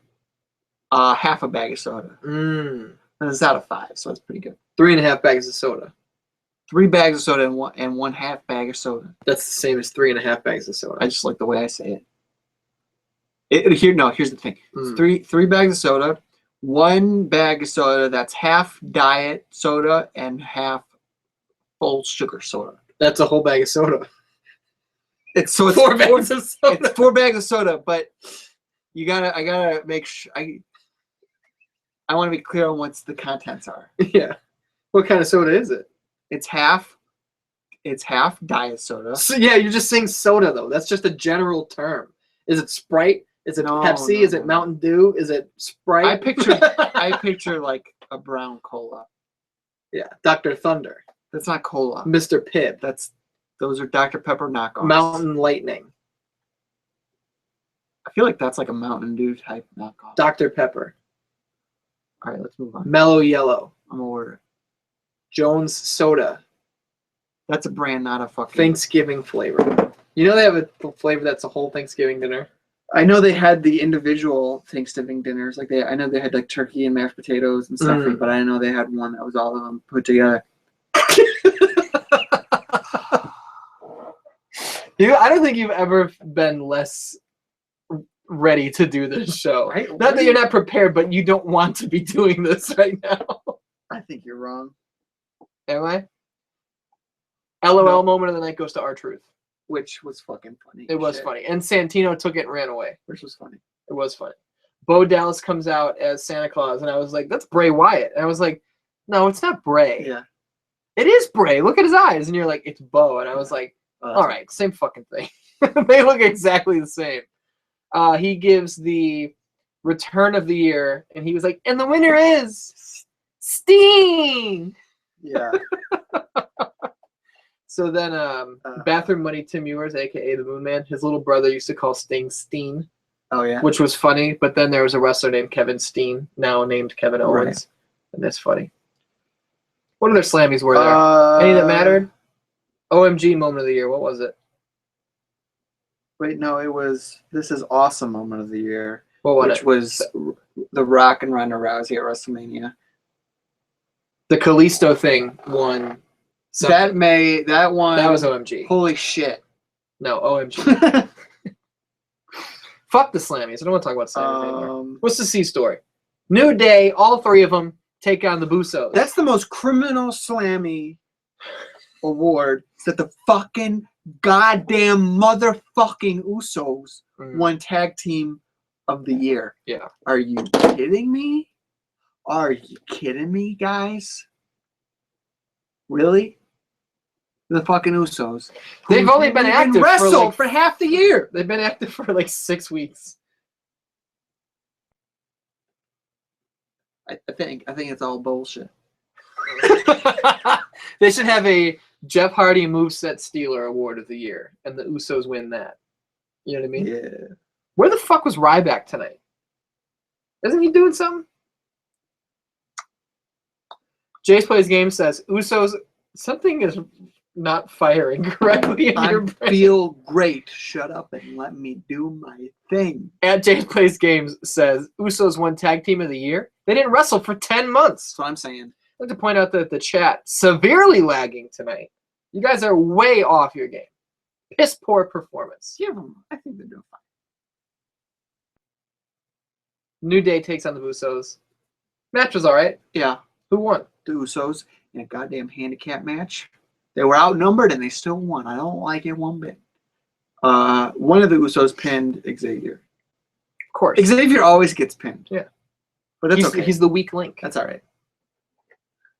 Speaker 3: half a bag of soda.
Speaker 2: Mm.
Speaker 3: And it's out of 5, so it's pretty good.
Speaker 2: 3.5 bags of soda.
Speaker 3: 3 bags of soda and one half bag of soda.
Speaker 2: That's the same as 3.5 bags of soda.
Speaker 3: I just like the way I say it. Here's the thing.
Speaker 2: Mm.
Speaker 3: It's 3 bags of soda, 1 bag of soda that's half diet soda and half full sugar soda.
Speaker 2: That's a whole bag of soda.
Speaker 3: It's
Speaker 2: 4 bags of soda.
Speaker 3: It's 4 bags of soda, but I gotta make sure I want to be clear on what the contents are.
Speaker 2: Yeah. What kind of soda is it?
Speaker 3: It's half diet soda.
Speaker 2: So, yeah, you're just saying soda though. That's just a general term. Is it Sprite? Is it
Speaker 3: No,
Speaker 2: Pepsi?
Speaker 3: no,
Speaker 2: Is it
Speaker 3: no.
Speaker 2: Mountain Dew? Is it Sprite?
Speaker 3: I picture like a brown cola.
Speaker 2: Yeah. Dr. Thunder.
Speaker 3: That's not cola.
Speaker 2: Mr. Pibb.
Speaker 3: Those are Dr. Pepper knockoffs.
Speaker 2: Mountain Lightning.
Speaker 3: I feel like that's like a Mountain Dew type knockoff.
Speaker 2: Dr. Pepper.
Speaker 3: All right, let's move on.
Speaker 2: Mellow Yellow.
Speaker 3: I'm gonna order it.
Speaker 2: Jones Soda.
Speaker 3: That's a brand, not a fucking.
Speaker 2: Thanksgiving flavor. You know they have a flavor that's a whole Thanksgiving dinner?
Speaker 3: I know they had the individual Thanksgiving dinners. Like I know they had like turkey and mashed potatoes and stuff, but I didn't know they had one that was all of them put together.
Speaker 2: I don't think you've ever been less ready to do this show.
Speaker 3: Right?
Speaker 2: Not that you're not prepared, but you don't want to be doing this right now.
Speaker 3: I think you're wrong.
Speaker 2: Am I? LOL
Speaker 3: No.
Speaker 2: moment of the night goes to R-Truth.
Speaker 3: Which was fucking funny.
Speaker 2: It was
Speaker 3: Shit.
Speaker 2: funny. And Santino took it and ran away.
Speaker 3: Which was funny.
Speaker 2: It was funny. Bo Dallas comes out as Santa Claus, and I was like, that's Bray Wyatt. And I was like, no, it's not Bray.
Speaker 3: Yeah.
Speaker 2: It is Bray. Look at his eyes. And you're like, it's Bo. And I was like, all right, same fucking thing. They look exactly the same. He gives the return of the year, and he was like, and the winner is Sting.
Speaker 3: Yeah.
Speaker 2: So then Bathroom Money Tim Ewers, a.k.a. the Moon Man, his little brother used to call Sting Steen,
Speaker 3: Oh yeah.
Speaker 2: which was funny. But then there was a wrestler named Kevin Steen, now named Kevin Owens.
Speaker 3: Right.
Speaker 2: And that's funny. What other Slammies were there? Any that mattered? OMG moment of the year. What was it?
Speaker 3: Wait, no, it was. This is awesome moment of the year,
Speaker 2: What was
Speaker 3: which
Speaker 2: it?
Speaker 3: was The Rock and Ronda Rousey at WrestleMania.
Speaker 2: The Kalisto thing won. something.
Speaker 3: That one.
Speaker 2: That was OMG.
Speaker 3: Holy shit.
Speaker 2: No, OMG. Fuck the Slammies. I don't want to talk about Slammies anymore. What's the C story? New Day, all 3 of them take on the Busos.
Speaker 3: That's the most criminal Slammy award that the fucking goddamn motherfucking Usos won tag team of the year.
Speaker 2: Yeah.
Speaker 3: Are you kidding me? Are you kidding me, guys? Really? The fucking Usos.
Speaker 2: They've
Speaker 3: who
Speaker 2: only been
Speaker 3: didn't
Speaker 2: active
Speaker 3: wrestle
Speaker 2: for
Speaker 3: for half the year.
Speaker 2: They've been active for like 6 weeks.
Speaker 3: I think it's all bullshit.
Speaker 2: They should have a Jeff Hardy Moveset Stealer Award of the Year, and the Usos win that. You know what I mean?
Speaker 3: Yeah.
Speaker 2: Where the fuck was Ryback tonight? Isn't he doing something? Jace Plays Game says, Usos, something is not firing correctly in your
Speaker 3: I
Speaker 2: brain.
Speaker 3: feel great. Shut up and let me do my thing.
Speaker 2: At Jace Plays Games says, Usos won Tag Team of the Year. They didn't wrestle for 10 months.
Speaker 3: That's what I'm saying.
Speaker 2: I'd like to point out that the chat severely lagging tonight. You guys are way off your game. Piss poor performance.
Speaker 3: Yeah, I think they're doing fine.
Speaker 2: New Day takes on the Usos. Match was all right.
Speaker 3: Yeah,
Speaker 2: Who won?
Speaker 3: the Usos in a goddamn handicap match. They were outnumbered and they still won. I don't like it one bit. One of the Usos pinned Xavier.
Speaker 2: Of course.
Speaker 3: Xavier always gets pinned.
Speaker 2: Yeah.
Speaker 3: But that's
Speaker 2: he's,
Speaker 3: okay.
Speaker 2: he's the weak link.
Speaker 3: That's all right.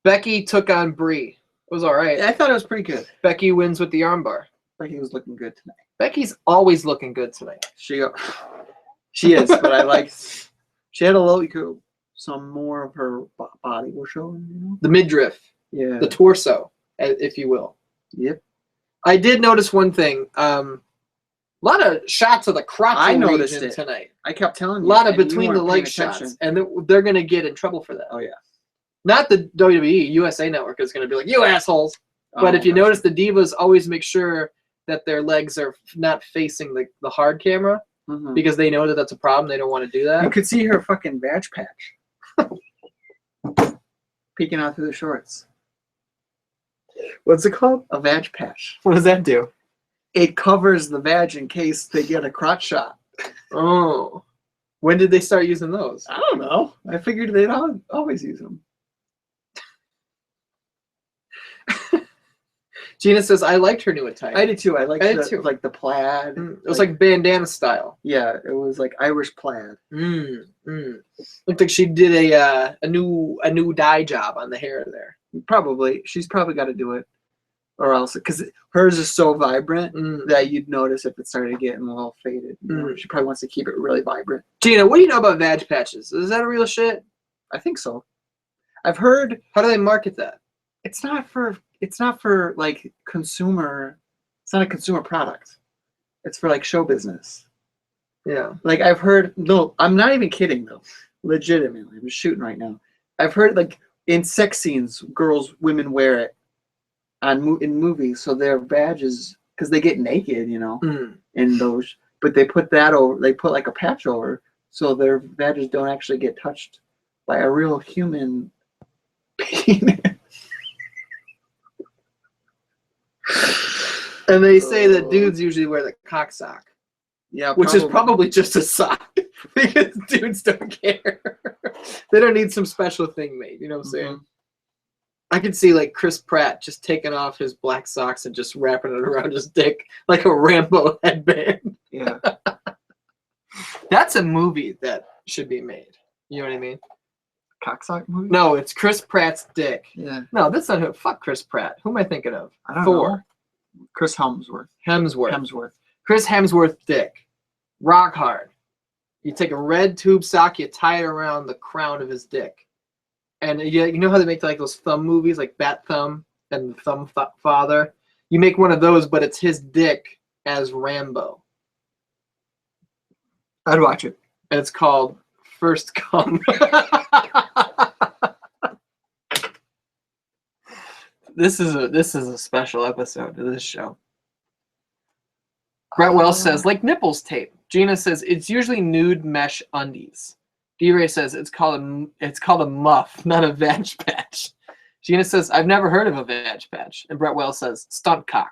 Speaker 2: Becky took on Brie. It was all right.
Speaker 3: I thought it was pretty good.
Speaker 2: Becky wins with the armbar.
Speaker 3: Like he was looking good tonight.
Speaker 2: Becky's always looking good tonight.
Speaker 3: She is, but I like. She had a little, some more of her body was showing. You know?
Speaker 2: The midriff,
Speaker 3: Yeah.
Speaker 2: the torso, if you will.
Speaker 3: Yep.
Speaker 2: I did notice one thing. A lot of shots of the crotch
Speaker 3: I noticed
Speaker 2: region
Speaker 3: it
Speaker 2: tonight.
Speaker 3: I kept telling
Speaker 2: A
Speaker 3: you.
Speaker 2: lot of
Speaker 3: and you
Speaker 2: between the
Speaker 3: weren't paying
Speaker 2: leg
Speaker 3: attention.
Speaker 2: shots, and they're going to get in trouble for that.
Speaker 3: Oh, yeah.
Speaker 2: Not the WWE, USA Network is going to be like, you assholes. But
Speaker 3: Oh,
Speaker 2: if you
Speaker 3: gotcha.
Speaker 2: notice, the divas always make sure that their legs are not facing the hard camera
Speaker 3: Mhm.
Speaker 2: because they know that that's a problem. They don't want to do that.
Speaker 3: You could see her fucking vag patch peeking out through the shorts.
Speaker 2: What's it called?
Speaker 3: A vag patch.
Speaker 2: What does that do?
Speaker 3: It covers the vag in case they get a crotch shot.
Speaker 2: Oh. When did they start using those?
Speaker 3: I don't know. I figured they'd always use them.
Speaker 2: Gina says, I liked her new attire.
Speaker 3: I did too. I liked
Speaker 2: I did too.
Speaker 3: like the plaid.
Speaker 2: It was like bandana style.
Speaker 3: Yeah, it was like Irish plaid.
Speaker 2: Looked like she did a new dye job on the hair there.
Speaker 3: Probably. She's probably got to do it. Or else, because hers is so vibrant that you'd notice if it started getting a little faded. You know? She probably wants to keep it really vibrant.
Speaker 2: Gina, what do you know about vag patches? Is that a real shit?
Speaker 3: I think so. I've heard
Speaker 2: How do they market that?
Speaker 3: it's not for like consumer. It's not a consumer product. It's for like show business.
Speaker 2: Yeah.
Speaker 3: Like I've heard. No, I'm not even kidding though. Legitimately, I'm shooting right now. I've heard like in sex scenes, women wear it in movies, so their badges, because they get naked, you know, in those. But they put that over. They put like a patch over, so their badges don't actually get touched by a real human penis.
Speaker 2: And they say that dudes usually wear the cock sock,
Speaker 3: Yeah,
Speaker 2: which is probably just a sock because dudes don't care. They don't need some special thing made. You know what I'm saying? I could see like Chris Pratt just taking off his black socks and just wrapping it around his dick like a Rambo headband.
Speaker 3: Yeah.
Speaker 2: That's a movie that should be made. You know what I mean?
Speaker 3: Cocksock movie?
Speaker 2: No, it's Chris Pratt's dick.
Speaker 3: Yeah.
Speaker 2: No, that's not who. Fuck Chris Pratt. Who am I thinking of?
Speaker 3: I don't
Speaker 2: Thor.
Speaker 3: know. Chris Hemsworth.
Speaker 2: Hemsworth. Chris Hemsworth dick. Rock hard. You take a red tube sock, you tie it around the crown of his dick. And you know how they make like those thumb movies, like Bat Thumb and Thumb Father? You make one of those, but it's his dick as Rambo.
Speaker 3: I'd watch it.
Speaker 2: And it's called First Come. This is a special episode of this show. Brett Wells says, like nipples tape. Gina says, it's usually nude mesh undies. D-Ray says, it's called a muff, not a vag patch. Gina says, I've never heard of a vag patch. And Brett Wells says, stunt cock.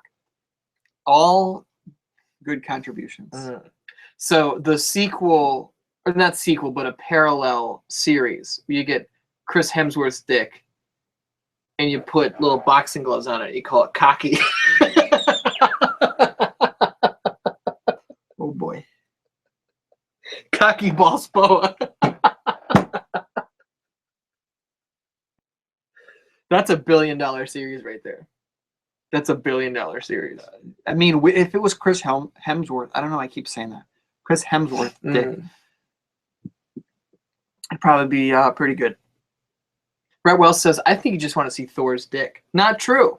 Speaker 3: All good contributions.
Speaker 2: So the sequel, or not sequel, but a parallel series, where you get Chris Hemsworth's dick, and you put little boxing gloves on it. You call it cocky.
Speaker 3: Oh boy.
Speaker 2: Cocky Balls Boa. That's $1 billion series right there. That's $1 billion series.
Speaker 3: I mean, if it was Chris Hemsworth, I don't know. I keep saying that. Chris Hemsworth dick. It'd probably be pretty good.
Speaker 2: Brett Wells says, I think you just want to see Thor's dick. Not true.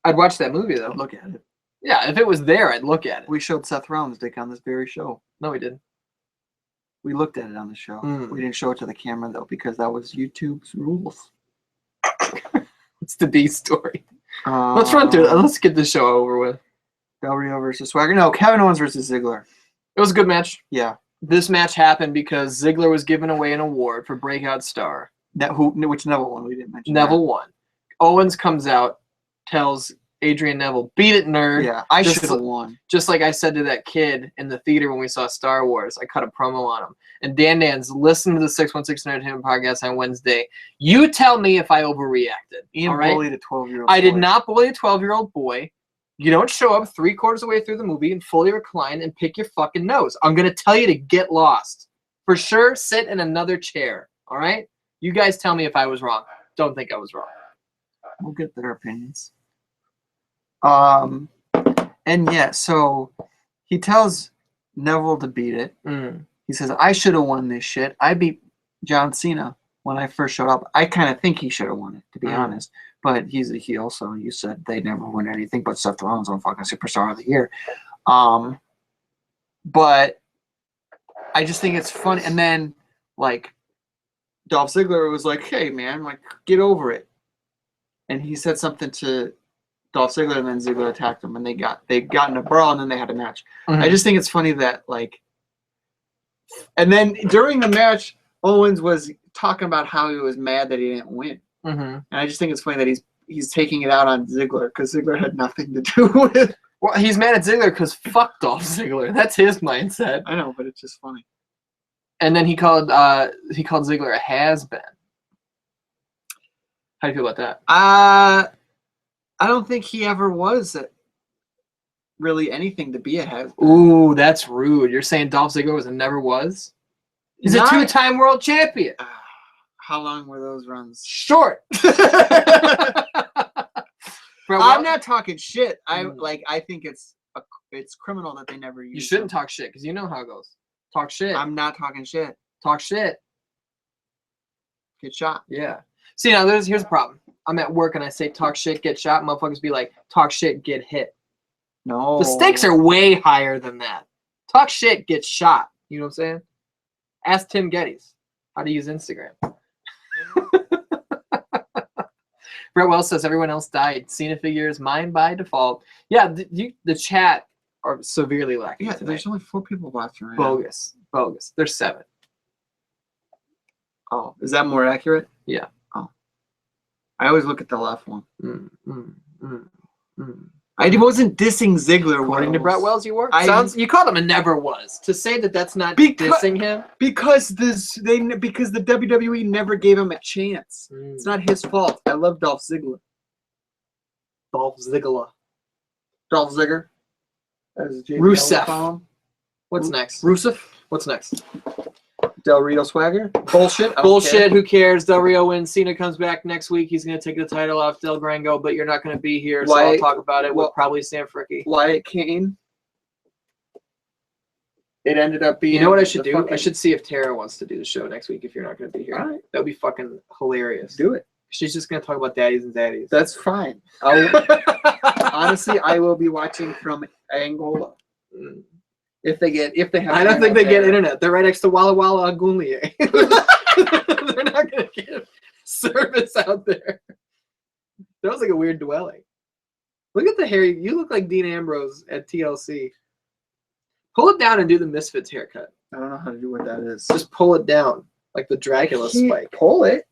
Speaker 2: I'd watch that movie, though.
Speaker 3: Look at it.
Speaker 2: Yeah, if it was there, I'd look at it.
Speaker 3: We showed Seth Rollins' dick on this very show.
Speaker 2: No, we didn't.
Speaker 3: We looked at it on the show. We didn't show it to the camera, though, because that was YouTube's rules.
Speaker 2: It's the D story. Let's run through it. Let's get this show over with.
Speaker 3: Del Rio versus Swagger. No, Kevin Owens versus Ziggler.
Speaker 2: It was a good match.
Speaker 3: Yeah.
Speaker 2: This match happened because Ziggler was giving away an award for Breakout Star.
Speaker 3: Which Neville won? We didn't mention
Speaker 2: Neville won. Owens comes out, tells Adrian Neville, beat it, nerd.
Speaker 3: Yeah, I
Speaker 2: Just
Speaker 3: should have won.
Speaker 2: Just like I said to that kid in the theater when we saw Star Wars. I cut a promo on him. And Dan Dan's listened to the 616 Entertainment podcast on Wednesday. You tell me if I overreacted.
Speaker 3: Ian
Speaker 2: all right?
Speaker 3: bullied a 12-year-old
Speaker 2: I did
Speaker 3: boy.
Speaker 2: not bully a 12-year-old boy. You don't show up 3/4 of the way through the movie and fully recline and pick your fucking nose. I'm going to tell you to get lost. For sure, sit in another chair. All right? You guys tell me if I was wrong. Don't think I was wrong.
Speaker 3: We'll get their opinions. And yeah, so he tells Neville to beat it. He says, I should have won this shit. I beat John Cena when I first showed up. I kind of think he should have won it, to be honest. But he's a heel, so you said they never win anything but Seth Rollins on fucking Superstar of the Year. But I just think it's funny. And then, like, Dolph Ziggler was like, hey, man, like, get over it. And he said something to Dolph Ziggler, and then Ziggler attacked him, and they got in a brawl, and then they had a match. I just think it's funny that, like, and then during the match, Owens was talking about how he was mad that he didn't win. And I just think it's funny that he's taking it out on Ziggler because Ziggler had nothing to do with it.
Speaker 2: Well, he's mad at Ziggler because fuck Dolph Ziggler. That's his mindset.
Speaker 3: I know, but it's just funny.
Speaker 2: And then he called Ziggler a has-been. How do you feel about that?
Speaker 3: I don't think he ever was really anything to be a has.
Speaker 2: Ooh, that's rude. You're saying Dolph Ziggler was and never was? He's a two-time world champion.
Speaker 3: How long were those runs?
Speaker 2: Short.
Speaker 3: I'm not talking shit. I think it's criminal that they never use.
Speaker 2: You shouldn't talk shit because you know how it goes. Talk shit.
Speaker 3: I'm not talking shit.
Speaker 2: Talk shit.
Speaker 3: Get shot.
Speaker 2: Yeah. See, now here's the problem. I'm at work and I say talk shit, get shot. Motherfuckers be like, talk shit, get hit.
Speaker 3: No.
Speaker 2: The stakes are way higher than that. Talk shit, get shot. You know what I'm saying? Ask Tim Geddes how to use Instagram. Brett Wells says everyone else died. Cena figures mine by default. Yeah, the chat are severely lacking.
Speaker 3: Yeah,
Speaker 2: tonight.
Speaker 3: there's only 4 people watching right now.
Speaker 2: Bogus. There's 7.
Speaker 3: Oh, is that more accurate?
Speaker 2: Yeah.
Speaker 3: Oh. I always look at the left one. I wasn't dissing Ziggler.
Speaker 2: According to Brett Wells, you were. You called him a never was. To say that that's not dissing him
Speaker 3: because the WWE never gave him a chance. It's not his fault. I love Dolph Ziggler.
Speaker 2: Dolph Ziggler.
Speaker 3: Dolph Ziggler.
Speaker 2: Rusev. What's next?
Speaker 3: Rusev.
Speaker 2: What's next?
Speaker 3: Del Rio Swagger. Bullshit.
Speaker 2: Bullshit. Who cares? Del Rio wins. Cena comes back next week. He's going to take the title off Del Grango, but you're not going to be here, so I'll talk about it with probably Sam Fricke.
Speaker 3: Wyatt Kane. It ended up being.
Speaker 2: You know what I should do? I should see if Tara wants to do the show next week if you're not going to be here.
Speaker 3: All right.
Speaker 2: That would be fucking hilarious.
Speaker 3: Do it.
Speaker 2: She's just going to talk about daddies and daddies.
Speaker 3: That's fine. Honestly, I will be watching from Angola. If they have.
Speaker 2: I don't think they get internet. They're right next to Walla Walla Agunlie. They're not going to get service out there. That was like a weird dwelling. Look at the hair. You look like Dean Ambrose at TLC. Pull it down and do the Misfits haircut.
Speaker 3: I don't know how to do what that is.
Speaker 2: Just pull it down like the Dracula spike.
Speaker 3: Pull it.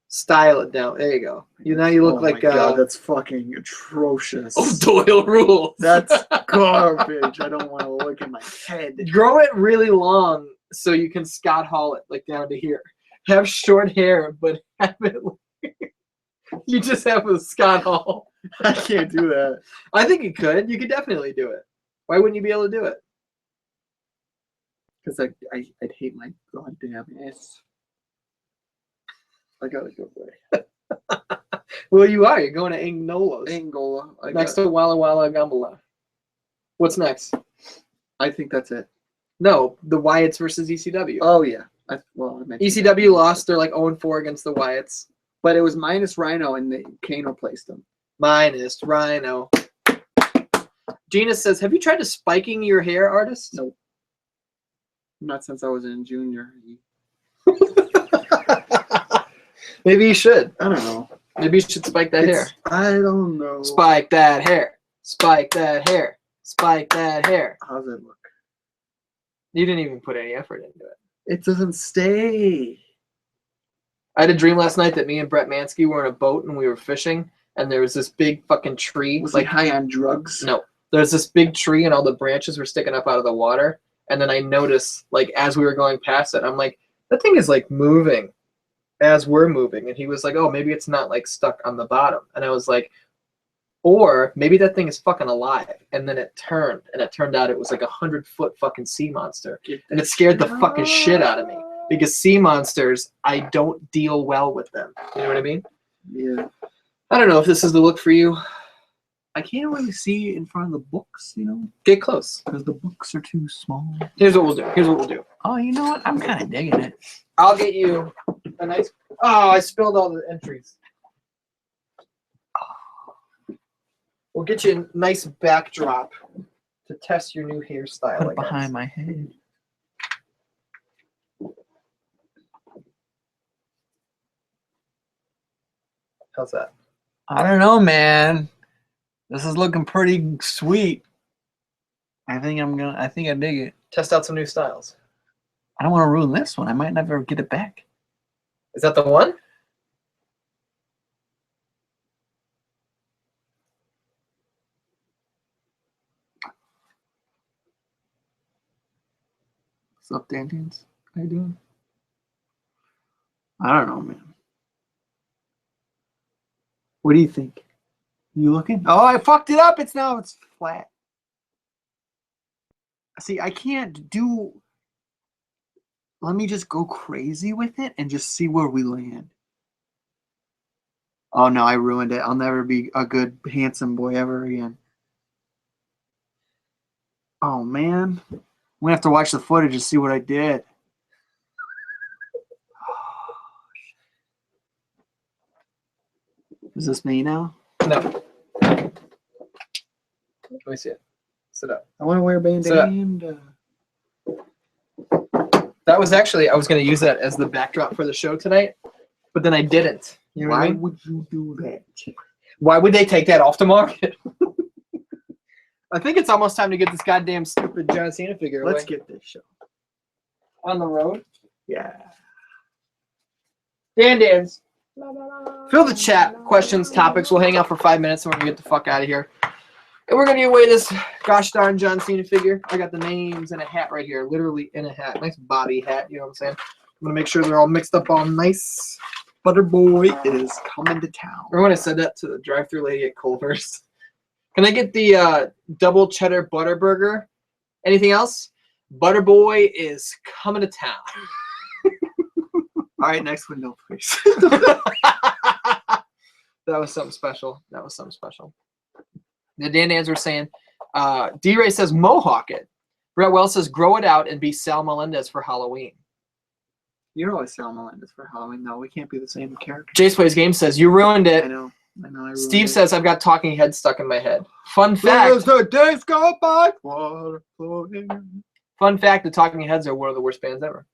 Speaker 2: Style it down. There you go. Now you look like.
Speaker 3: God, that's fucking atrocious.
Speaker 2: Oh, Doyle rules.
Speaker 3: That's garbage. I don't want to look at my head.
Speaker 2: Grow it really long so you can Scott Hall it like down to here. Have short hair, but have it. You just have a Scott Hall.
Speaker 3: I can't do that.
Speaker 2: I think you could. You could definitely do it. Why wouldn't you be able to do it?
Speaker 3: Because I'd hate my goddamn ass. I gotta go away.
Speaker 2: Well, you are. You're going to Angola. Next to Walla Walla Gambala. What's next?
Speaker 3: I think that's it.
Speaker 2: No, the Wyatts versus ECW.
Speaker 3: Oh, yeah. I
Speaker 2: ECW lost. They're like 0-4 against the Wyatts.
Speaker 3: But it was minus Rhino, and Kane replaced him.
Speaker 2: Minus Rhino. Gina says, have you tried to spiking your hair, artist?
Speaker 3: Nope. Not since I was in junior.
Speaker 2: Maybe you should.
Speaker 3: I don't know.
Speaker 2: Maybe you should spike that hair.
Speaker 3: I don't know.
Speaker 2: Spike that hair. Spike that hair. Spike that hair.
Speaker 3: How's it look?
Speaker 2: You didn't even put any effort into it.
Speaker 3: It doesn't stay.
Speaker 2: I had a dream last night that me and Brett Mansky were in a boat and we were fishing, and there was this big fucking tree.
Speaker 3: Was he high on drugs?
Speaker 2: No. There's this big tree and all the branches were sticking up out of the water. And then I noticed, like, as we were going past it, I'm like, that thing is, like, moving as we're moving. And he was like, oh, maybe it's not, like, stuck on the bottom. And I was like, or maybe that thing is fucking alive. And then it turned, and it turned out it was like 100-foot fucking sea monster. And it scared the fucking shit out of me. Because sea monsters, I don't deal well with them. You know what I mean?
Speaker 3: Yeah.
Speaker 2: I don't know if this is the look for you.
Speaker 3: I can't really see in front of the books, you know?
Speaker 2: Get close.
Speaker 3: Because the books are too small.
Speaker 2: Here's what we'll do.
Speaker 3: Oh, you know what? I'm kind of digging it.
Speaker 2: I'll get you a nice... Oh, I spilled all the entries. We'll get you a nice backdrop to test your new hairstyle.
Speaker 3: Put
Speaker 2: I
Speaker 3: it behind
Speaker 2: guess.
Speaker 3: my head.
Speaker 2: How's that?
Speaker 3: I don't know, man. This is looking pretty sweet. I think I dig it.
Speaker 2: Test out some new styles.
Speaker 3: I don't want to ruin this one. I might never get it back.
Speaker 2: Is that the one?
Speaker 3: What's up, Dan Dance? How you doing? I don't know, man. What do you think? You looking? Oh, I fucked it up. It's flat. See, I can't do. Let me just go crazy with it and just see where we land. Oh no, I ruined it. I'll never be a good handsome boy ever again. Oh man. I'm gonna have to watch the footage to see what I did. Is this me now?
Speaker 2: No. Let me see it. Sit up.
Speaker 3: I want to wear a bandana.
Speaker 2: That was actually, I was going to use that as the backdrop for the show tonight, but then I didn't. You know what I
Speaker 3: Why
Speaker 2: mean?
Speaker 3: would you do that?
Speaker 2: Why would they take that off the market? I think it's almost time to get this goddamn stupid John Cena figure
Speaker 3: Let's
Speaker 2: away.
Speaker 3: get this show.
Speaker 2: On the road.
Speaker 3: Yeah.
Speaker 2: Dan Dans. Fill the chat. Questions, topics. We'll hang out for 5 minutes and we're going to get the fuck out of here. And we're going to give away this gosh darn John Cena figure. I got the names in a hat right here. Literally in a hat. Nice bobby hat. You know what I'm saying? I'm going to make sure they're all mixed up all nice.
Speaker 3: Butterboy is coming to town.
Speaker 2: Remember when I said that to the drive-thru lady at Culver's? Can I get the double cheddar butter burger? Anything else? Butterboy is coming to town.
Speaker 3: All right, next window, please.
Speaker 2: That was something special. That was something special. The Dan Dans were saying, D-Ray says mohawk it. Brett Wells says grow it out and be Sal Melendez for Halloween.
Speaker 3: You're always Sal Melendez for Halloween. No, we can't be the same character.
Speaker 2: Jace Plays Game says you ruined
Speaker 3: I
Speaker 2: it.
Speaker 3: know. I ruined
Speaker 2: Steve
Speaker 3: it.
Speaker 2: says I've got talking heads stuck in my head. Fun fact.
Speaker 3: As the days go by, water flowing.
Speaker 2: Fun fact: the Talking Heads are one of the worst bands ever.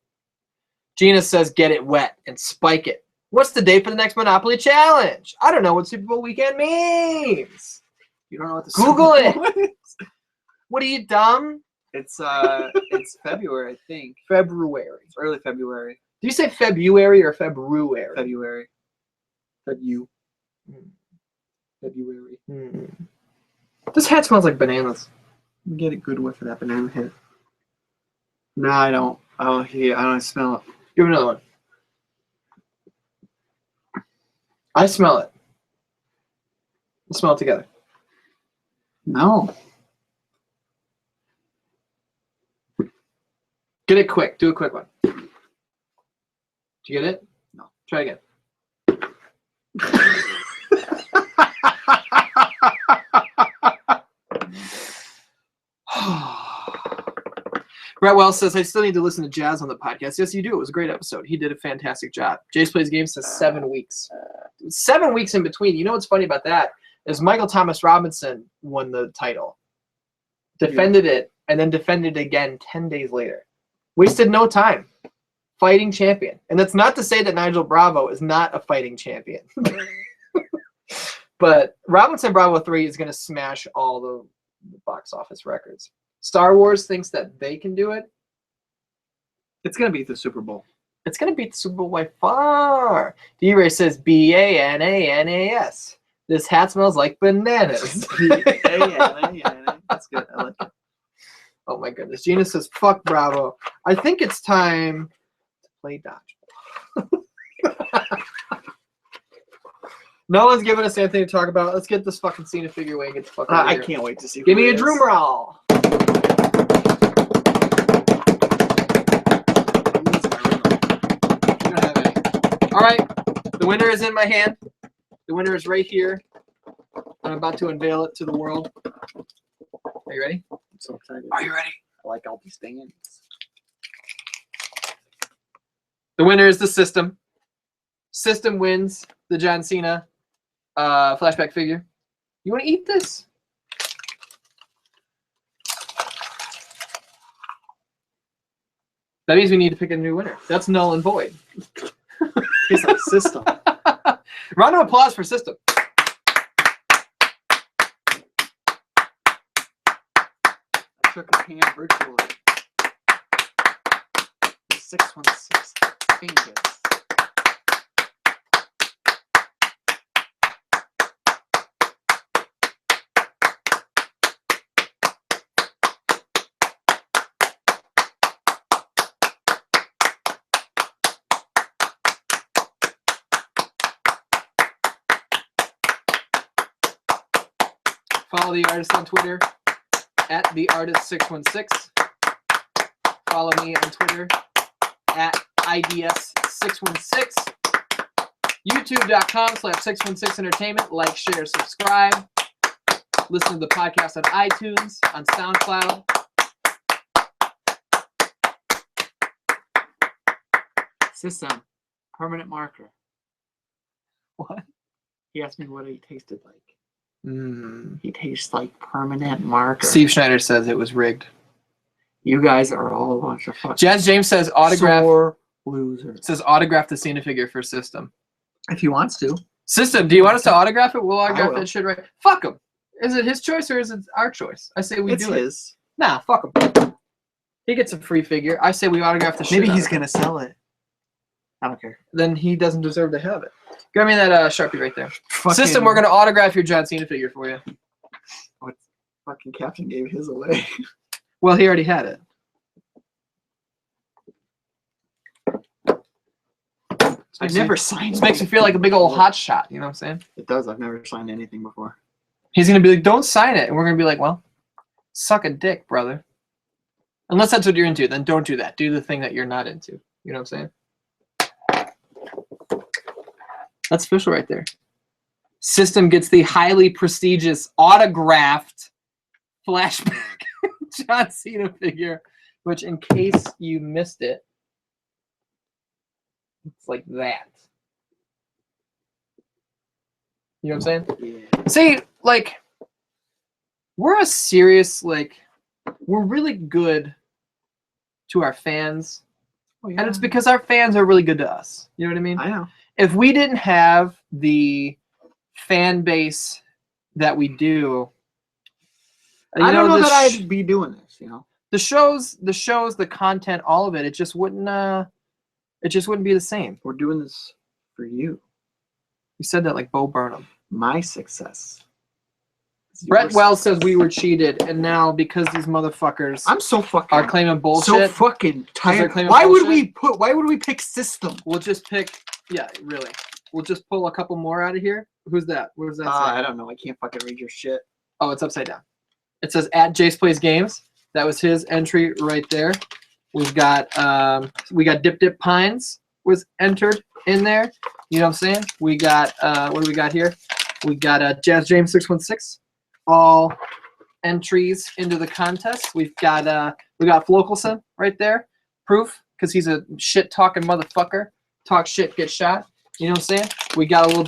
Speaker 2: Gina says get it wet and spike it. What's the date for the next Monopoly Challenge? I don't know what Super Bowl weekend means.
Speaker 3: You don't know what the
Speaker 2: Google
Speaker 3: Super Bowl is?
Speaker 2: What are you, dumb?
Speaker 3: It's February, I think.
Speaker 2: February.
Speaker 3: It's early February.
Speaker 2: Do you say February or February?
Speaker 3: February.
Speaker 2: Hmm.
Speaker 3: February.
Speaker 2: This hat smells like bananas.
Speaker 3: Get a good whiff of that banana hit. No, I don't. Oh, yeah, I don't smell it.
Speaker 2: Give me another one. I smell it. Let's smell it together.
Speaker 3: No.
Speaker 2: Get it quick. Do a quick one. Did you get it?
Speaker 3: No.
Speaker 2: Try again. Brett Wells says, I still need to listen to Jazz on the podcast. Yes, you do. It was a great episode. He did a fantastic job. Jace Plays Games says 7 weeks. 7 weeks in between. You know what's funny about that is Michael Thomas Robinson won the title, defended it, and then defended it again 10 days later. Wasted no time. Fighting champion. And that's not to say that Nigel Bravo is not a fighting champion. But Robinson Bravo 3 is going to smash all the box office records. Star Wars thinks that they can do it.
Speaker 3: It's going to beat the Super Bowl.
Speaker 2: It's going to beat the Super Bowl by far. D-Ray says B-A-N-A-N-A-S. This hat smells like bananas.
Speaker 3: That's good. I like it.
Speaker 2: Oh my goodness. Gina says, fuck Bravo. I think it's time to play dodgeball. No one's giving us anything to talk about. Let's get this fucking Cena figure away and get the fuck out of
Speaker 3: I
Speaker 2: here.
Speaker 3: can't wait to see.
Speaker 2: Give me
Speaker 3: who
Speaker 2: a
Speaker 3: it is.
Speaker 2: drum roll. I don't have any. All right. The winner is in my hand. The winner is right here. I'm about to unveil it to the world. Are you ready?
Speaker 3: I'm so excited.
Speaker 2: Are you ready?
Speaker 3: I like all these things.
Speaker 2: The winner is the System. System wins the John Cena flashback figure. You want to eat this? That means we need to pick a new winner. That's null and void.
Speaker 3: It's like System.
Speaker 2: Round of applause for System.
Speaker 3: I shook his hand virtually. 616 fingers.
Speaker 2: Follow the artist on Twitter at theartist616. Follow me on Twitter at IDS616. YouTube.com/616entertainment. Like, share, subscribe. Listen to the podcast on iTunes, on SoundCloud.
Speaker 3: System. Permanent marker.
Speaker 2: What?
Speaker 3: He asked me what he tasted like.
Speaker 2: Mm.
Speaker 3: He tastes like permanent marker.
Speaker 2: Steve Schneider says it was rigged.
Speaker 3: You guys are all a bunch of fucking
Speaker 2: Jazz James says autograph.
Speaker 3: sore losers.
Speaker 2: Says autograph the Cena figure for System.
Speaker 3: If he wants to.
Speaker 2: System, do you want us to autograph it? We'll autograph
Speaker 3: will.
Speaker 2: that shit right. Fuck him. Is it his choice or is it our choice? I say we
Speaker 3: It's
Speaker 2: do it.
Speaker 3: his.
Speaker 2: Nah, fuck him. He gets a free figure. I say we autograph the shit.
Speaker 3: Maybe
Speaker 2: out
Speaker 3: he's
Speaker 2: of it.
Speaker 3: going to sell it. I don't care.
Speaker 2: Then he doesn't deserve to have it. Grab me that Sharpie right there.
Speaker 3: Fucking,
Speaker 2: System, we're going to autograph your John Cena figure for you.
Speaker 3: What? Fucking Captain gave his away.
Speaker 2: Well, he already had it.
Speaker 3: I've never signed
Speaker 2: This makes me feel like a big old hot shot. You know what I'm saying?
Speaker 3: It does. I've never signed anything before.
Speaker 2: He's going to be like, don't sign it. And we're going to be like, well, suck a dick, brother. Unless that's what you're into, then don't do that. Do the thing that you're not into. You know what I'm saying? That's official right there. System gets the highly prestigious autographed flashback John Cena figure, which in case you missed it, it's like that. You know what I'm saying?
Speaker 3: Yeah.
Speaker 2: See, like, we're a serious, like, we're really good to our fans.
Speaker 3: Oh, yeah.
Speaker 2: And it's because our fans are really good to us. You know what I mean?
Speaker 3: I know.
Speaker 2: If we didn't have the fan base that we do,
Speaker 3: I don't know
Speaker 2: the
Speaker 3: that I'd be doing this, you know.
Speaker 2: the shows, the content, all of it, it just wouldn't be the same.
Speaker 3: We're doing this for you.
Speaker 2: You said that like Bo Burnham.
Speaker 3: My success. is
Speaker 2: Brett
Speaker 3: yours.
Speaker 2: Wells says we were cheated, and now because these motherfuckers
Speaker 3: I'm so fucking
Speaker 2: are claiming
Speaker 3: so
Speaker 2: bullshit,
Speaker 3: fucking
Speaker 2: they're
Speaker 3: tired.
Speaker 2: claiming
Speaker 3: Why would
Speaker 2: bullshit?
Speaker 3: we pick System?
Speaker 2: we'll just pick. Yeah, really. We'll just pull a couple more out of here. Who's that? What does that say?
Speaker 3: I don't know. I can't fucking read your shit.
Speaker 2: Oh, it's upside down. It says at Jace Plays Games. That was his entry right there. We've got Dip Dip Pines was entered in there. You know what I'm saying? We got what do we got here? We got Jazz James 616. All entries into the contest. We got Flokelson right there. Proof, because he's a shit talking motherfucker. Talk shit, get shot. You know what I'm saying? We got a little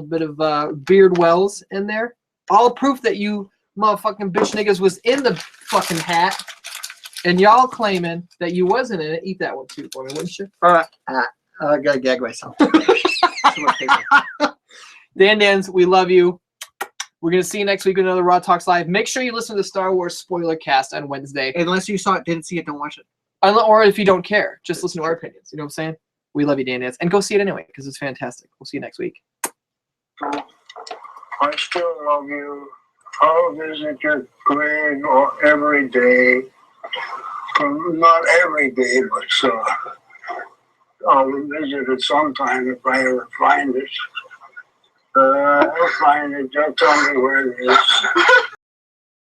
Speaker 2: bit of Beard Wells in there. All proof that you motherfucking bitch niggas was in the fucking hat, and y'all claiming that you wasn't in it. Eat that one too for me, wouldn't you?
Speaker 3: I gotta gag myself.
Speaker 2: Dans, we love you. We're gonna see you next week with another Raw Talks Live. Make sure you listen to the Star Wars spoiler cast on Wednesday.
Speaker 3: Unless you saw it, didn't see it, don't watch it.
Speaker 2: Or if you don't care, just listen to our opinions. You know what I'm saying? We love you, Dan, and go see it anyway because it's fantastic. We'll see you next week.
Speaker 5: I still love you. I'll visit your grave every day. Not every day, but I'll visit it sometime if I ever find it. I'll find it. Just tell me where it is.